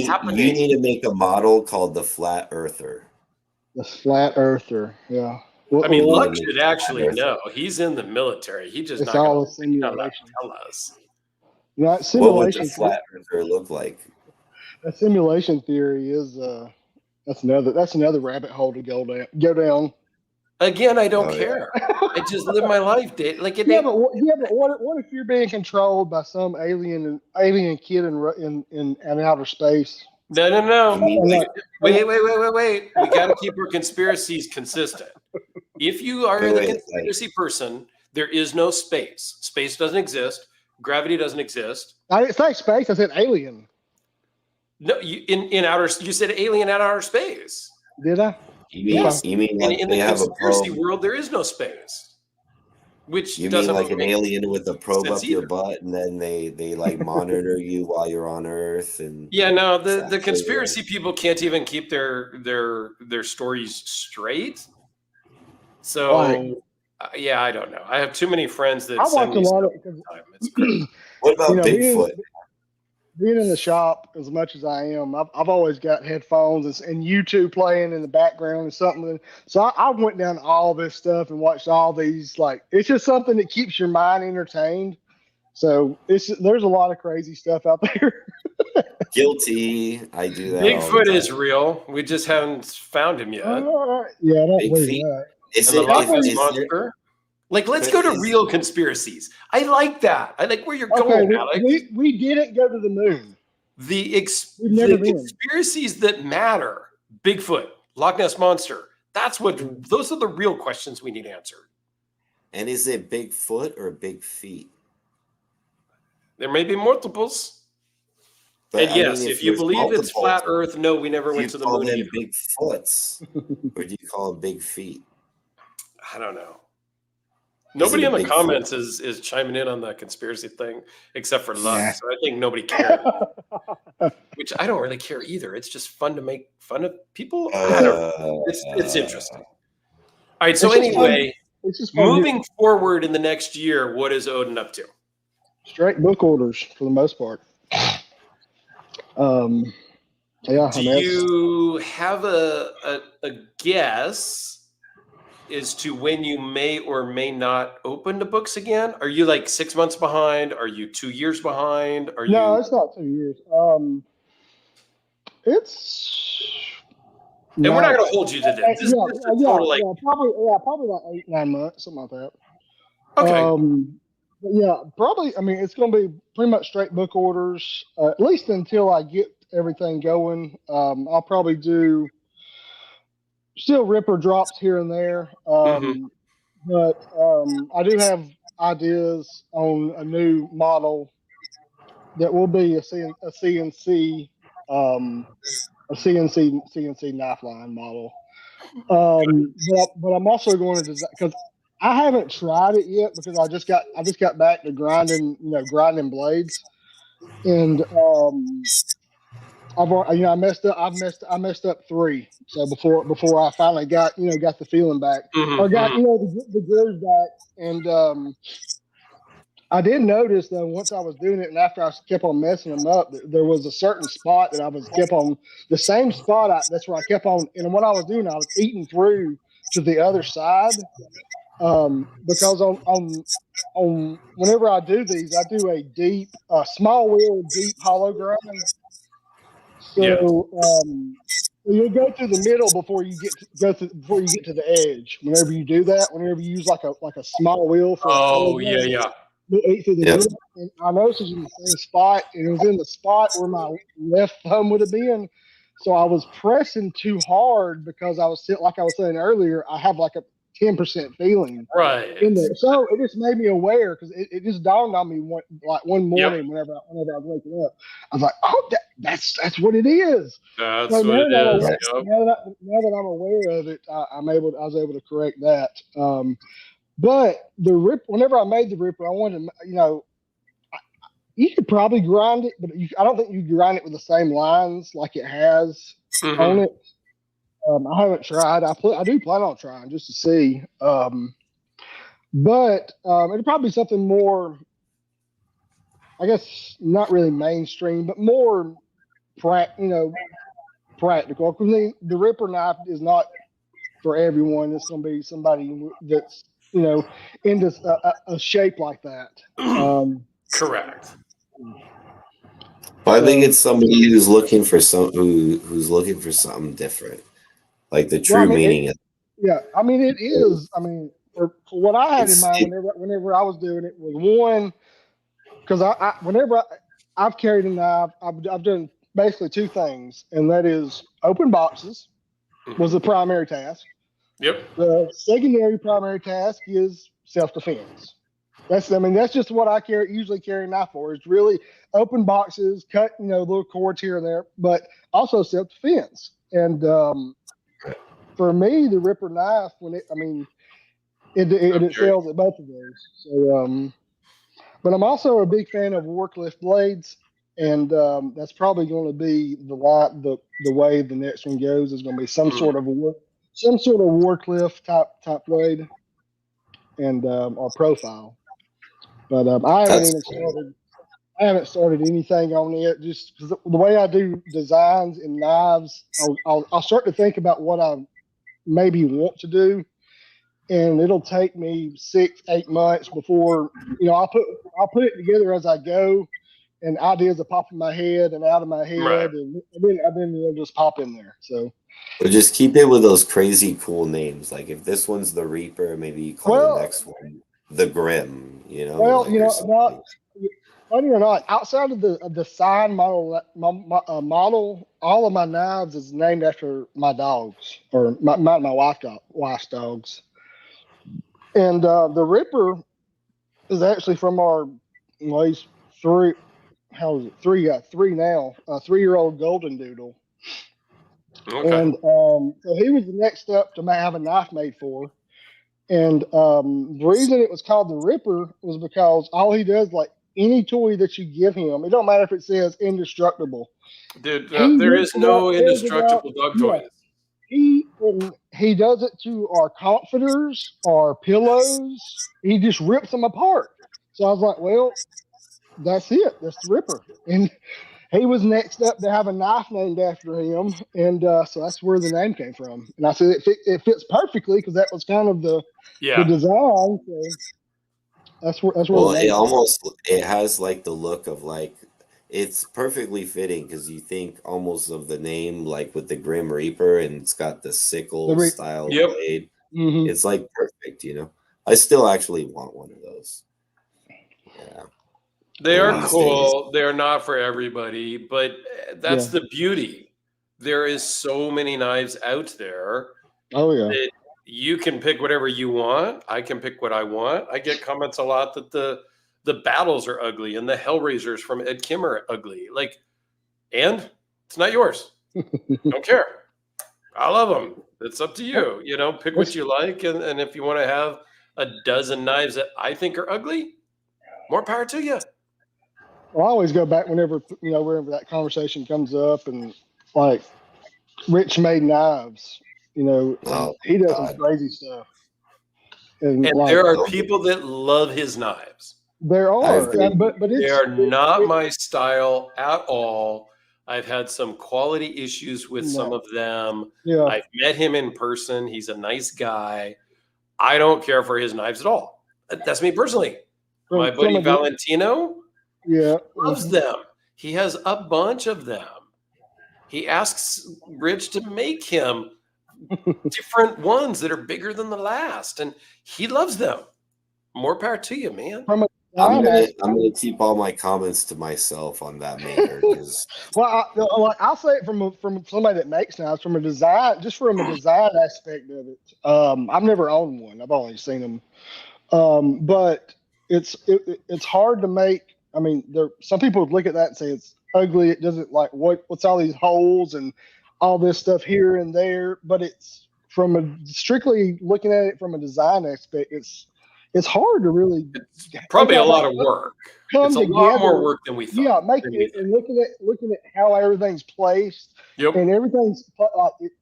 Speaker 2: happening?
Speaker 1: You need to make a model called the Flat Earther.
Speaker 3: The Flat Earther, yeah.
Speaker 2: I mean, Luck should actually know. He's in the military. He just not going to tell us.
Speaker 3: What
Speaker 1: would the Flat Earther look like?
Speaker 3: That simulation theory is that's another rabbit hole to go down.
Speaker 2: Again, I don't care. I just live my life, Dave. But
Speaker 3: what if you're being controlled by some alien kid in outer space?
Speaker 2: No. Wait. We got to keep our conspiracies consistent. If you are the conspiracy person, there is no space. Space doesn't exist. Gravity doesn't exist.
Speaker 3: I didn't say space. I said alien.
Speaker 2: No, in outer. You said alien at outer space.
Speaker 3: Did I?
Speaker 1: You mean like
Speaker 2: in the conspiracy world, there is no space. Which
Speaker 1: you mean like an alien with a probe up your butt, and then they like monitor you while you're on Earth? And
Speaker 2: no, the conspiracy people can't even keep their stories straight. So I don't know. I have too many friends that send me stuff all the time. It's great.
Speaker 1: What about Bigfoot?
Speaker 3: Being in the shop as much as I am, I've always got headphones and YouTube playing in the background or something. So I went down all this stuff and watched all these. It's just something that keeps your mind entertained. So there's a lot of crazy stuff out there.
Speaker 1: Guilty. I do that.
Speaker 2: Bigfoot is real. We just haven't found him yet.
Speaker 3: I don't believe that.
Speaker 1: Is
Speaker 2: and the Loch Ness Monster. Let's go to real conspiracies. I like that. I like where you're going, Alex.
Speaker 3: We didn't go to the moon.
Speaker 2: The conspiracies that matter. Bigfoot, Loch Ness Monster. Those are the real questions we need answered.
Speaker 1: And is it Bigfoot or big feet?
Speaker 2: There may be multiples. But if you believe it's flat Earth, no, we never went to the moon.
Speaker 1: Do you call them Bigfoots, or do you call them big feet?
Speaker 2: I don't know. Nobody in the comments is chiming in on that conspiracy thing except for Luck. So I think nobody cares. Which I don't really care either. It's just fun to make fun of people. I don't know. It's interesting. All right. So anyway, moving forward in the next year, what is Oden up to?
Speaker 3: Straight book orders for the most part. Do
Speaker 2: you have a guess as to when you may or may not open the books again? Are you 6 months behind? Are you 2 years behind?
Speaker 3: No, it's not 2 years.
Speaker 2: And we're not going to hold you to this. This is
Speaker 3: probably about 8, 9 months, something like that.
Speaker 2: Okay.
Speaker 3: Probably. I mean, it's going to be pretty much straight book orders, at least until I get everything going. I'll probably do still ripper drops here and there. But I do have ideas on a new model that will be a CNC CNC knife line model. But I'm also going to design because I haven't tried it yet because I just got back to grinding blades, and I messed up three. So before I finally got the feeling back or got the groove back, and I did notice though once I was doing it, and after I kept on messing them up, there was a certain spot that I was kept on the same spot. That's where I kept on, and what I was doing, I was eating through to the other side, because on whenever I do these, I do a small wheel deep hollow grind. So you go through the middle before you get to the edge. Whenever you do that, whenever you use like a small wheel for a hollow grind, you ate through the middle, and I noticed it was in the same spot, and it was in the spot where my left thumb would have been. So I was pressing too hard because I was like I was saying earlier, I have like a 10% feeling in there. So it just made me aware because it just dawned on me one morning whenever I was waking up. I was like, oh, that's what it is.
Speaker 2: That's so what it is.
Speaker 3: Now that I'm aware of it, I was able to correct that. But the rip, whenever I made the ripper, I wanted to, you could probably grind it, but I don't think you grind it with the same lines like it has on it. I haven't tried. I do plan on trying just to see. But it'll probably be something more, I guess, not really mainstream, but more practical. Because the ripper knife is not for everyone. It's going to be somebody that's into a shape like that.
Speaker 2: Correct.
Speaker 1: Well, I think it's somebody who's looking for who's looking for something different, like the true meaning.
Speaker 3: I mean, it is. I mean, for what I had in mind whenever I was doing it was one, because I've carried a knife, I've done basically two things, and that is open boxes was the primary task.
Speaker 2: Yep.
Speaker 3: The secondary primary task is self-defense. That's just what I usually carry a knife for. It's really open boxes, cut little cords here and there, but also self-defense. And for me, the ripper knife, it excels at both of those. So, but I'm also a big fan of Warcliffe blades, and that's probably going to be the way the next one goes is going to be some sort of Warcliffe type blade, and or profile. But I haven't started anything on it. Just because the way I do designs and knives, I'll start to think about what I maybe want to do, and it'll take me 6-8 months before I'll put it together as I go, and ideas will pop in my head and out of my head, and then they'll just pop in there. So.
Speaker 1: But just keep it with those crazy cool names. Like if this one's the Reaper, maybe you call the next one the Grim.
Speaker 3: Well, funny or not, outside of the sign model, all of my knives is named after my dogs or my wife's dogs. And the Ripper is actually from our he's three. How is it? Three now. A 3-year-old golden doodle. Okay. And so he was the next step to have a knife made for. And the reason it was called the Ripper was because all he does, like any toy that you give him, it don't matter if it says indestructible.
Speaker 2: Dude, there is no indestructible dog toys.
Speaker 3: He does it to our comforters, our pillows. He just rips them apart. So I was like, well, that's it. That's the Ripper. And he was next up to have a knife named after him, and so that's where the name came from. And I said it fits perfectly because that was kind of the design. So that's where.
Speaker 1: Well, it has like the look of like it's perfectly fitting because you think almost of the name like with the Grim Reaper, and it's got the sickle style blade. Mm-hmm. It's like perfect, I still actually want one of those. Yeah.
Speaker 2: They are cool. They're not for everybody, but that's the beauty. There is so many knives out there.
Speaker 3: Oh yeah.
Speaker 2: you can pick whatever you want. I can pick what I want. I get comments a lot that the battles are ugly and the Hellraisers from Ed Kim are ugly. Like, and it's not yours. Don't care. I love them. It's up to you. You know, pick what you like. And if you want to have a dozen knives that I think are ugly, more power to you.
Speaker 3: Well, I always go back whenever that conversation comes up, and like Rich made knives. He does some crazy stuff. And like,
Speaker 2: there are people that love his knives.
Speaker 3: There are, but
Speaker 2: they are not my style at all. I've had some quality issues with some of them.
Speaker 3: Yeah.
Speaker 2: I've met him in person. He's a nice guy. I don't care for his knives at all. That's me personally. My buddy Valentino loves them. He has a bunch of them. He asks Rich to make him different ones that are bigger than the last, and he loves them. More power to you, man.
Speaker 1: I'm gonna keep all my comments to myself on that matter.
Speaker 3: Well, I'll say it from somebody that makes knives, from a design aspect of it. I've never owned one. I've only seen them. But it's hard to make. I mean, some people would look at that and say it's ugly. It doesn't like what's all these holes and all this stuff here and there. But it's strictly looking at it from a design aspect. It's hard to really.
Speaker 2: It's probably a lot of work. It's a lot more work than we thought.
Speaker 3: Yeah, and looking at how everything's placed, and everything's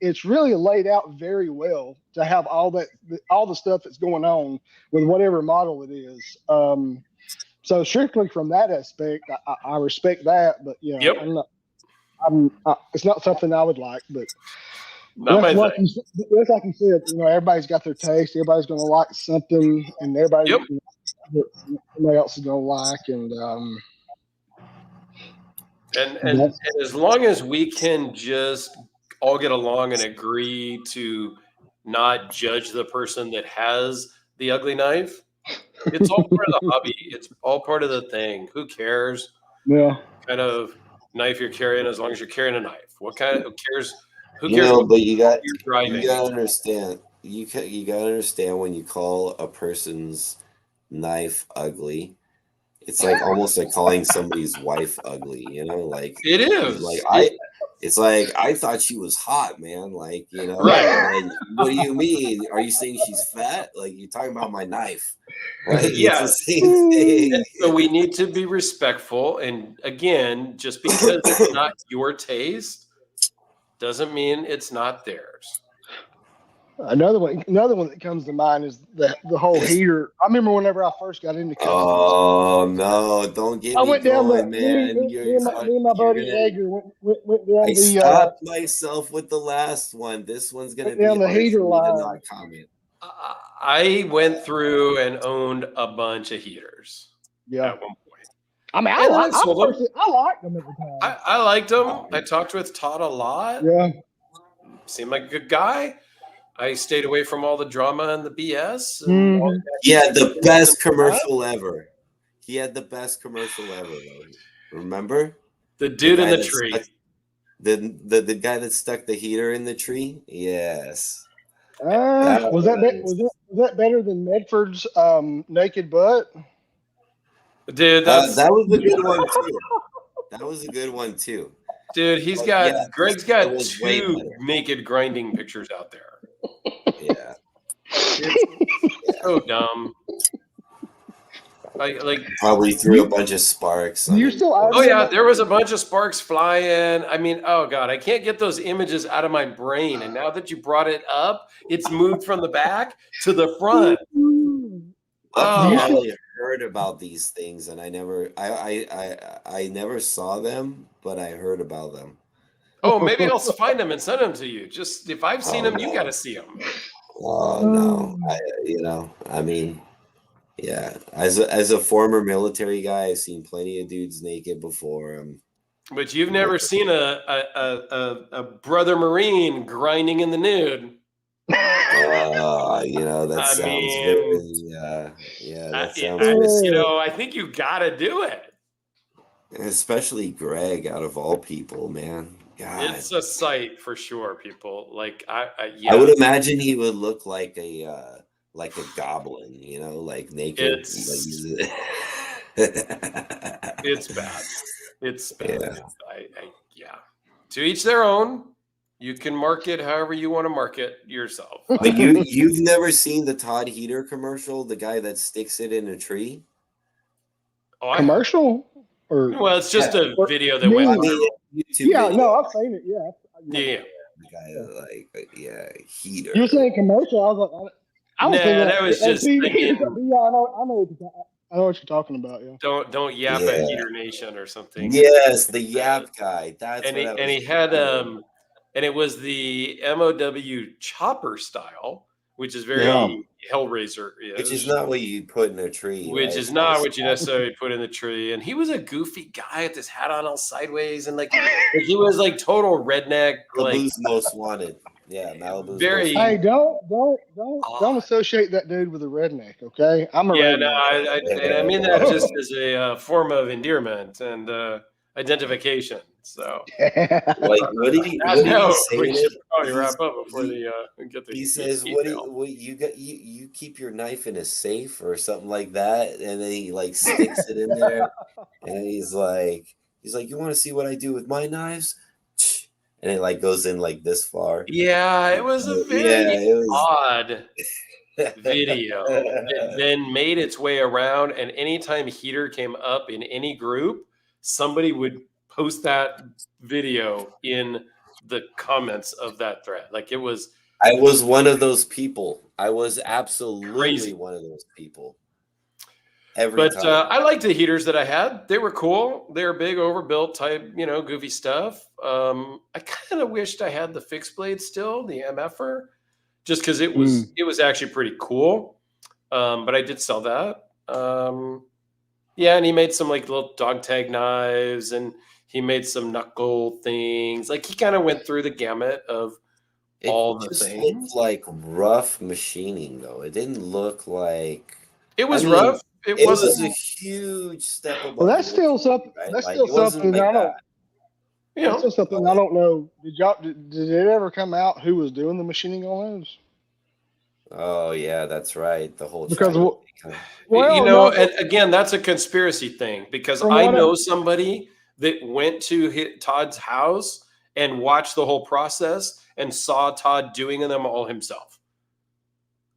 Speaker 3: it's really laid out very well to have all the stuff that's going on with whatever model it is. So strictly from that aspect, I respect that, but it's not something I would like, but. That's like you said, everybody's got their taste. Everybody's going to like something, and somebody else is going to like.
Speaker 2: And as long as we can just all get along and agree to not judge the person that has the ugly knife, it's all part of the hobby. It's all part of the thing. Who cares?
Speaker 3: Yeah.
Speaker 2: What kind of knife you're carrying, as long as you're carrying a knife. Who cares? Who cares?
Speaker 1: But you got to understand. You got to understand, when you call a person's knife ugly, it's like almost like calling somebody's wife ugly. Like
Speaker 2: it is.
Speaker 1: It's like I thought she was hot, man. Like
Speaker 2: right.
Speaker 1: Like, what do you mean? Are you saying she's fat? Like, you're talking about my knife, right?
Speaker 2: Yeah.
Speaker 1: It's the same thing.
Speaker 2: And so we need to be respectful. And again, just because it's not your taste doesn't mean it's not theirs.
Speaker 3: Another one that comes to mind is the whole heater. I remember whenever I first got into custom.
Speaker 1: Oh no! Don't get me going, man.
Speaker 3: Me and my buddy Edgar went down
Speaker 1: I stopped myself with the last one. This one's gonna be
Speaker 3: down the heater line.
Speaker 1: Not comment.
Speaker 2: I went through and owned a bunch of heaters.
Speaker 3: Yeah.
Speaker 2: At one point.
Speaker 3: I mean, I liked them at the time.
Speaker 2: I liked them. I talked with Todd a lot.
Speaker 3: Yeah.
Speaker 2: Seemed like a good guy. I stayed away from all the drama and the BS.
Speaker 1: He had the best commercial ever. He had the best commercial ever, though. Remember?
Speaker 2: The dude in the tree.
Speaker 1: The guy that stuck the heater in the tree? Yes.
Speaker 3: Was that better than Medford's naked butt?
Speaker 2: Dude,
Speaker 1: that was a good one too. That was a good one too.
Speaker 2: Dude, Greg's got 2 naked grinding pictures out there.
Speaker 1: Yeah.
Speaker 2: It's so dumb.
Speaker 1: Probably threw a bunch of sparks.
Speaker 2: There was a bunch of sparks flying. I mean, oh God, I can't get those images out of my brain. And now that you brought it up, it's moved from the back to the front.
Speaker 1: I heard about these things, and I never saw them, but I heard about them.
Speaker 2: Oh, maybe I'll find them and send them to you. Just if I've seen them, you got to see them.
Speaker 1: Oh no, I mean, yeah. As a former military guy, I've seen plenty of dudes naked before.
Speaker 2: But you've never seen a brother Marine grinding in the nude.
Speaker 1: That sounds very,
Speaker 2: I think you got to do it.
Speaker 1: Especially Greg, out of all people, man. God.
Speaker 2: It's a sight for sure, people. Like
Speaker 1: I
Speaker 2: yeah,
Speaker 1: would imagine he would look like a goblin, you know, like naked.
Speaker 2: it's
Speaker 1: Like,
Speaker 2: bad. It's bad.
Speaker 1: yeah.
Speaker 2: Yeah. To each their own. You can market however you want to market yourself.
Speaker 1: But you've never seen the Todd Heater commercial, the guy that sticks it in a tree?
Speaker 2: Oh, I have.
Speaker 3: Commercial or
Speaker 2: Well, it's just a
Speaker 3: or
Speaker 2: video that
Speaker 3: me?
Speaker 2: went
Speaker 1: I
Speaker 2: viral.
Speaker 1: mean, YouTube
Speaker 3: Yeah,
Speaker 1: video.
Speaker 3: no, I've seen it. Yeah,
Speaker 2: Yeah.
Speaker 1: The guy like Heater.
Speaker 3: you were saying commercial. I was like, I was thinking
Speaker 2: Nah, that was
Speaker 3: on
Speaker 2: just.
Speaker 3: TV.
Speaker 2: I mean,
Speaker 3: Yeah, I know what you're talking about. Yeah.
Speaker 2: don't yap at
Speaker 1: Yeah.
Speaker 2: Heater Nation or something.
Speaker 1: Yes, the Yap guy. That's
Speaker 2: And
Speaker 1: what I was
Speaker 2: he had
Speaker 1: thinking.
Speaker 2: and it was the MOW chopper style, which is very
Speaker 3: Yeah.
Speaker 2: Hellraiser,
Speaker 1: Which is not what you put in a tree,
Speaker 2: which
Speaker 1: right?
Speaker 2: is not what you necessarily put in the tree. And he was a goofy guy with his hat on all sideways, and like he was like total redneck, like
Speaker 1: Malibu's Most Wanted. Yeah, Malibu's
Speaker 2: very.
Speaker 1: Most
Speaker 3: Hey,
Speaker 1: Wanted.
Speaker 3: don't associate that dude with a redneck. Okay, I'm a
Speaker 2: Yeah, no,
Speaker 3: redneck.
Speaker 2: I mean that just as a form of endearment and identification. So
Speaker 1: Like, what did he
Speaker 2: no,
Speaker 1: say?
Speaker 2: we
Speaker 1: in
Speaker 2: should
Speaker 1: it?
Speaker 2: probably wrap up before we get the
Speaker 1: He says,
Speaker 2: email.
Speaker 1: what you got? You keep your knife in a safe or something like that, and then he like sticks it in there, and he's like, you want to see what I do with my knives? And it like goes in like this far.
Speaker 2: Yeah, it was a very
Speaker 1: it was
Speaker 2: odd video that then made its way around. And anytime Heater came up in any group, somebody would post that video in the comments of that thread. Like it was
Speaker 1: I was one of those people. I was absolutely
Speaker 2: crazy.
Speaker 1: one of those people. Every
Speaker 2: But
Speaker 1: time.
Speaker 2: I liked the heaters that I had. They were cool. They were big, overbuilt type, goofy stuff. I kind of wished I had the fixed blade still, the MFer, just because it was actually pretty cool. But I did sell that. Yeah, and he made some like little dog tag knives, and he made some knuckle things. Like he kind of went through the gamut of all the
Speaker 1: just
Speaker 2: things.
Speaker 1: looked like rough machining, though. It didn't look like
Speaker 2: it was rough. It
Speaker 1: was a huge step above.
Speaker 3: Well, that's still something.
Speaker 1: Right?
Speaker 3: That's
Speaker 1: Like,
Speaker 3: still something
Speaker 1: like
Speaker 3: I don't.
Speaker 2: That's
Speaker 3: still something I don't know. Did it ever come out who was doing the machining on those?
Speaker 1: Oh yeah, that's right. The whole
Speaker 3: Because
Speaker 2: and again, that's a conspiracy thing because I know somebody that went to Todd's house and watched the whole process and saw Todd doing them all himself.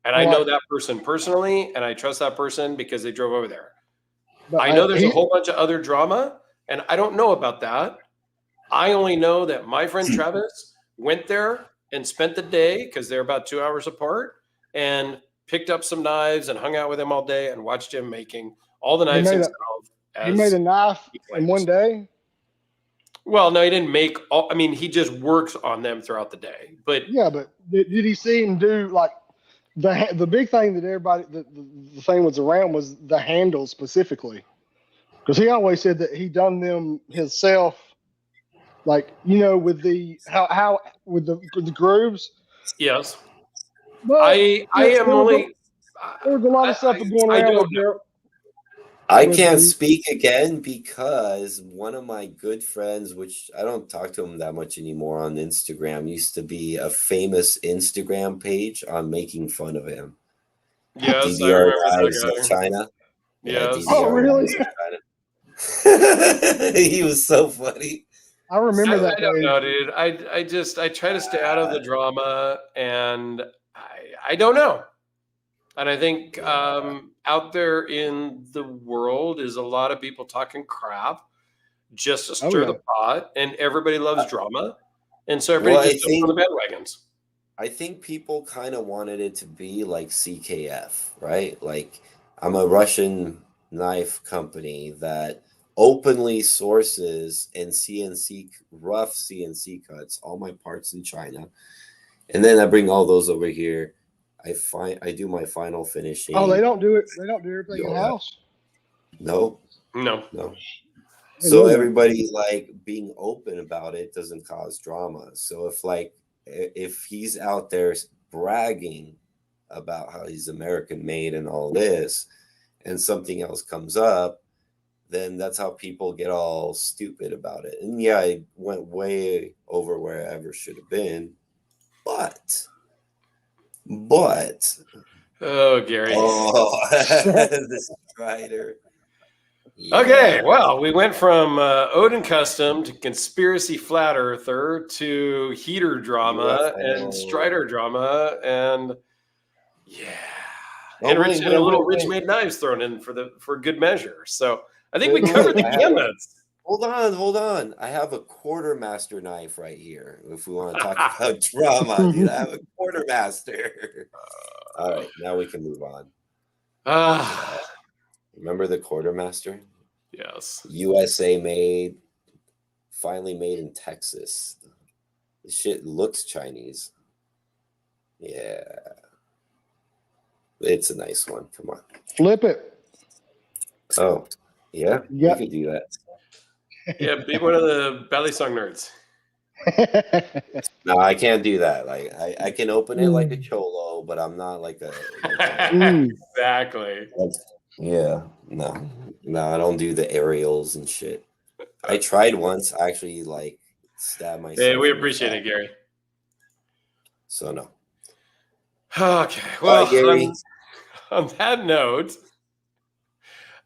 Speaker 2: And I know that person personally, and I trust that person because they drove over there. I know there's a whole bunch of other drama, and I don't know about that. I only know that my friend Travis went there and spent the day because they're about 2 hours apart and picked up some knives and hung out with him all day and watched him making all the knives himself.
Speaker 3: He made a knife in one day?
Speaker 2: Well, no, he didn't make all. I mean, he just works on them throughout the day. But
Speaker 3: yeah, but did he see him do like the big thing that everybody the thing was around was the handles specifically, because he always said that he done them himself, like with the how with the grooves.
Speaker 2: Yes,
Speaker 3: but
Speaker 2: I am only.
Speaker 3: There was a lot of stuff going around with Dirk.
Speaker 1: I can't speak again because one of my good friends, which I don't talk to him that much anymore on Instagram, used to be a famous Instagram page on making fun of him.
Speaker 2: Yes,
Speaker 1: DDR Knives of China.
Speaker 2: Yes.
Speaker 3: Oh, really?
Speaker 1: He was so funny.
Speaker 3: I remember that.
Speaker 2: I don't know, dude. I try to stay out of the drama, and I don't know. And I think out there in the world is a lot of people talking crap just to stir the pot, and everybody loves drama, and so everybody just jumps on the bandwagons.
Speaker 1: I think people kind of wanted it to be like CKF, right? Like, I'm a Russian knife company that openly sources and rough CNC cuts all my parts in China, and then I bring all those over here. I do my final finishing.
Speaker 3: Oh, they don't do it. They don't do everything in house.
Speaker 1: No.
Speaker 2: No.
Speaker 1: So everybody like being open about it doesn't cause drama. So if he's out there bragging about how he's American made and all this, and something else comes up, then that's how people get all stupid about it. And yeah, I went way over where I ever should have been. But
Speaker 2: Oh, Gary.
Speaker 1: the Strider.
Speaker 2: Okay,
Speaker 1: Yeah.
Speaker 2: well, we went from Odin Custom to Conspiracy Flat Earther to Heater Drama and Strider Drama, and yeah, and Rich had a little Rich Made Knives thrown in for good measure. So I think we covered the gamuts.
Speaker 1: Hold on. I have a quartermaster knife right here. If we want to talk about drama, dude, I have a quartermaster. All right, now we can move on. Remember the quartermaster?
Speaker 2: Yes.
Speaker 1: USA made, finally made in Texas. The shit looks Chinese. Yeah. It's a nice one. Come on.
Speaker 3: Flip it.
Speaker 1: Oh, yeah? You could do that.
Speaker 2: Yeah, be one of the Belly Song nerds.
Speaker 1: No, I can't do that. Like I can open it like a cholo, but I'm not like a
Speaker 2: exactly.
Speaker 1: Yeah, no, I don't do the aerials and shit. I tried once. I actually like stabbed myself.
Speaker 2: Hey, we appreciate it, Gary.
Speaker 1: So no.
Speaker 2: Okay. Well, Gary. On that note,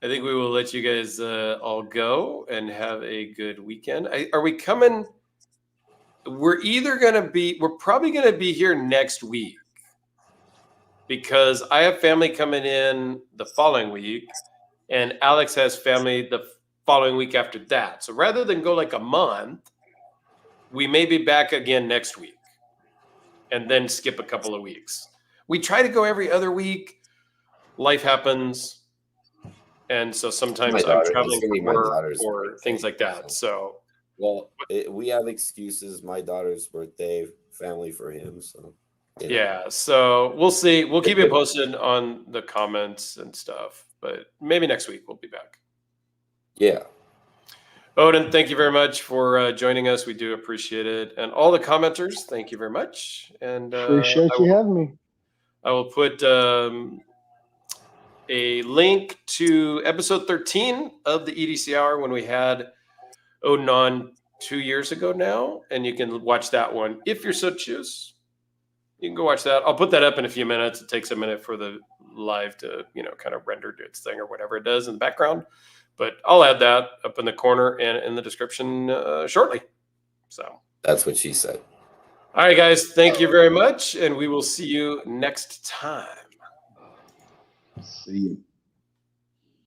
Speaker 2: I think we will let you guys all go and have a good weekend. Are we coming? We're probably going to be here next week because I have family coming in the following week and Alex has family the following week after that. So rather than go like a month, we may be back again next week and then skip a couple of weeks. We try to go every other week. Life happens. And so sometimes I'm traveling for work or things like that. So,
Speaker 1: well, we have excuses. My daughter's birthday, family for him. So,
Speaker 2: yeah. So we'll see. We'll keep you posted on the comments and stuff. But maybe next week we'll be back.
Speaker 1: Yeah.
Speaker 2: Oden, thank you very much for joining us. We do appreciate it. And all the commenters, thank you very much. And
Speaker 3: appreciate you having me.
Speaker 2: I will put a link to episode 13 of the EDC Hour when we had Oden on 2 years ago now. And you can watch that one if you're so choose. You can go watch that. I'll put that up in a few minutes. It takes a minute for the live to, kind of render to its thing or whatever it does in the background. But I'll add that up in the corner and in the description shortly. So
Speaker 1: that's what she said.
Speaker 2: All right, guys. Thank you very much. And we will see you next time.
Speaker 3: See you.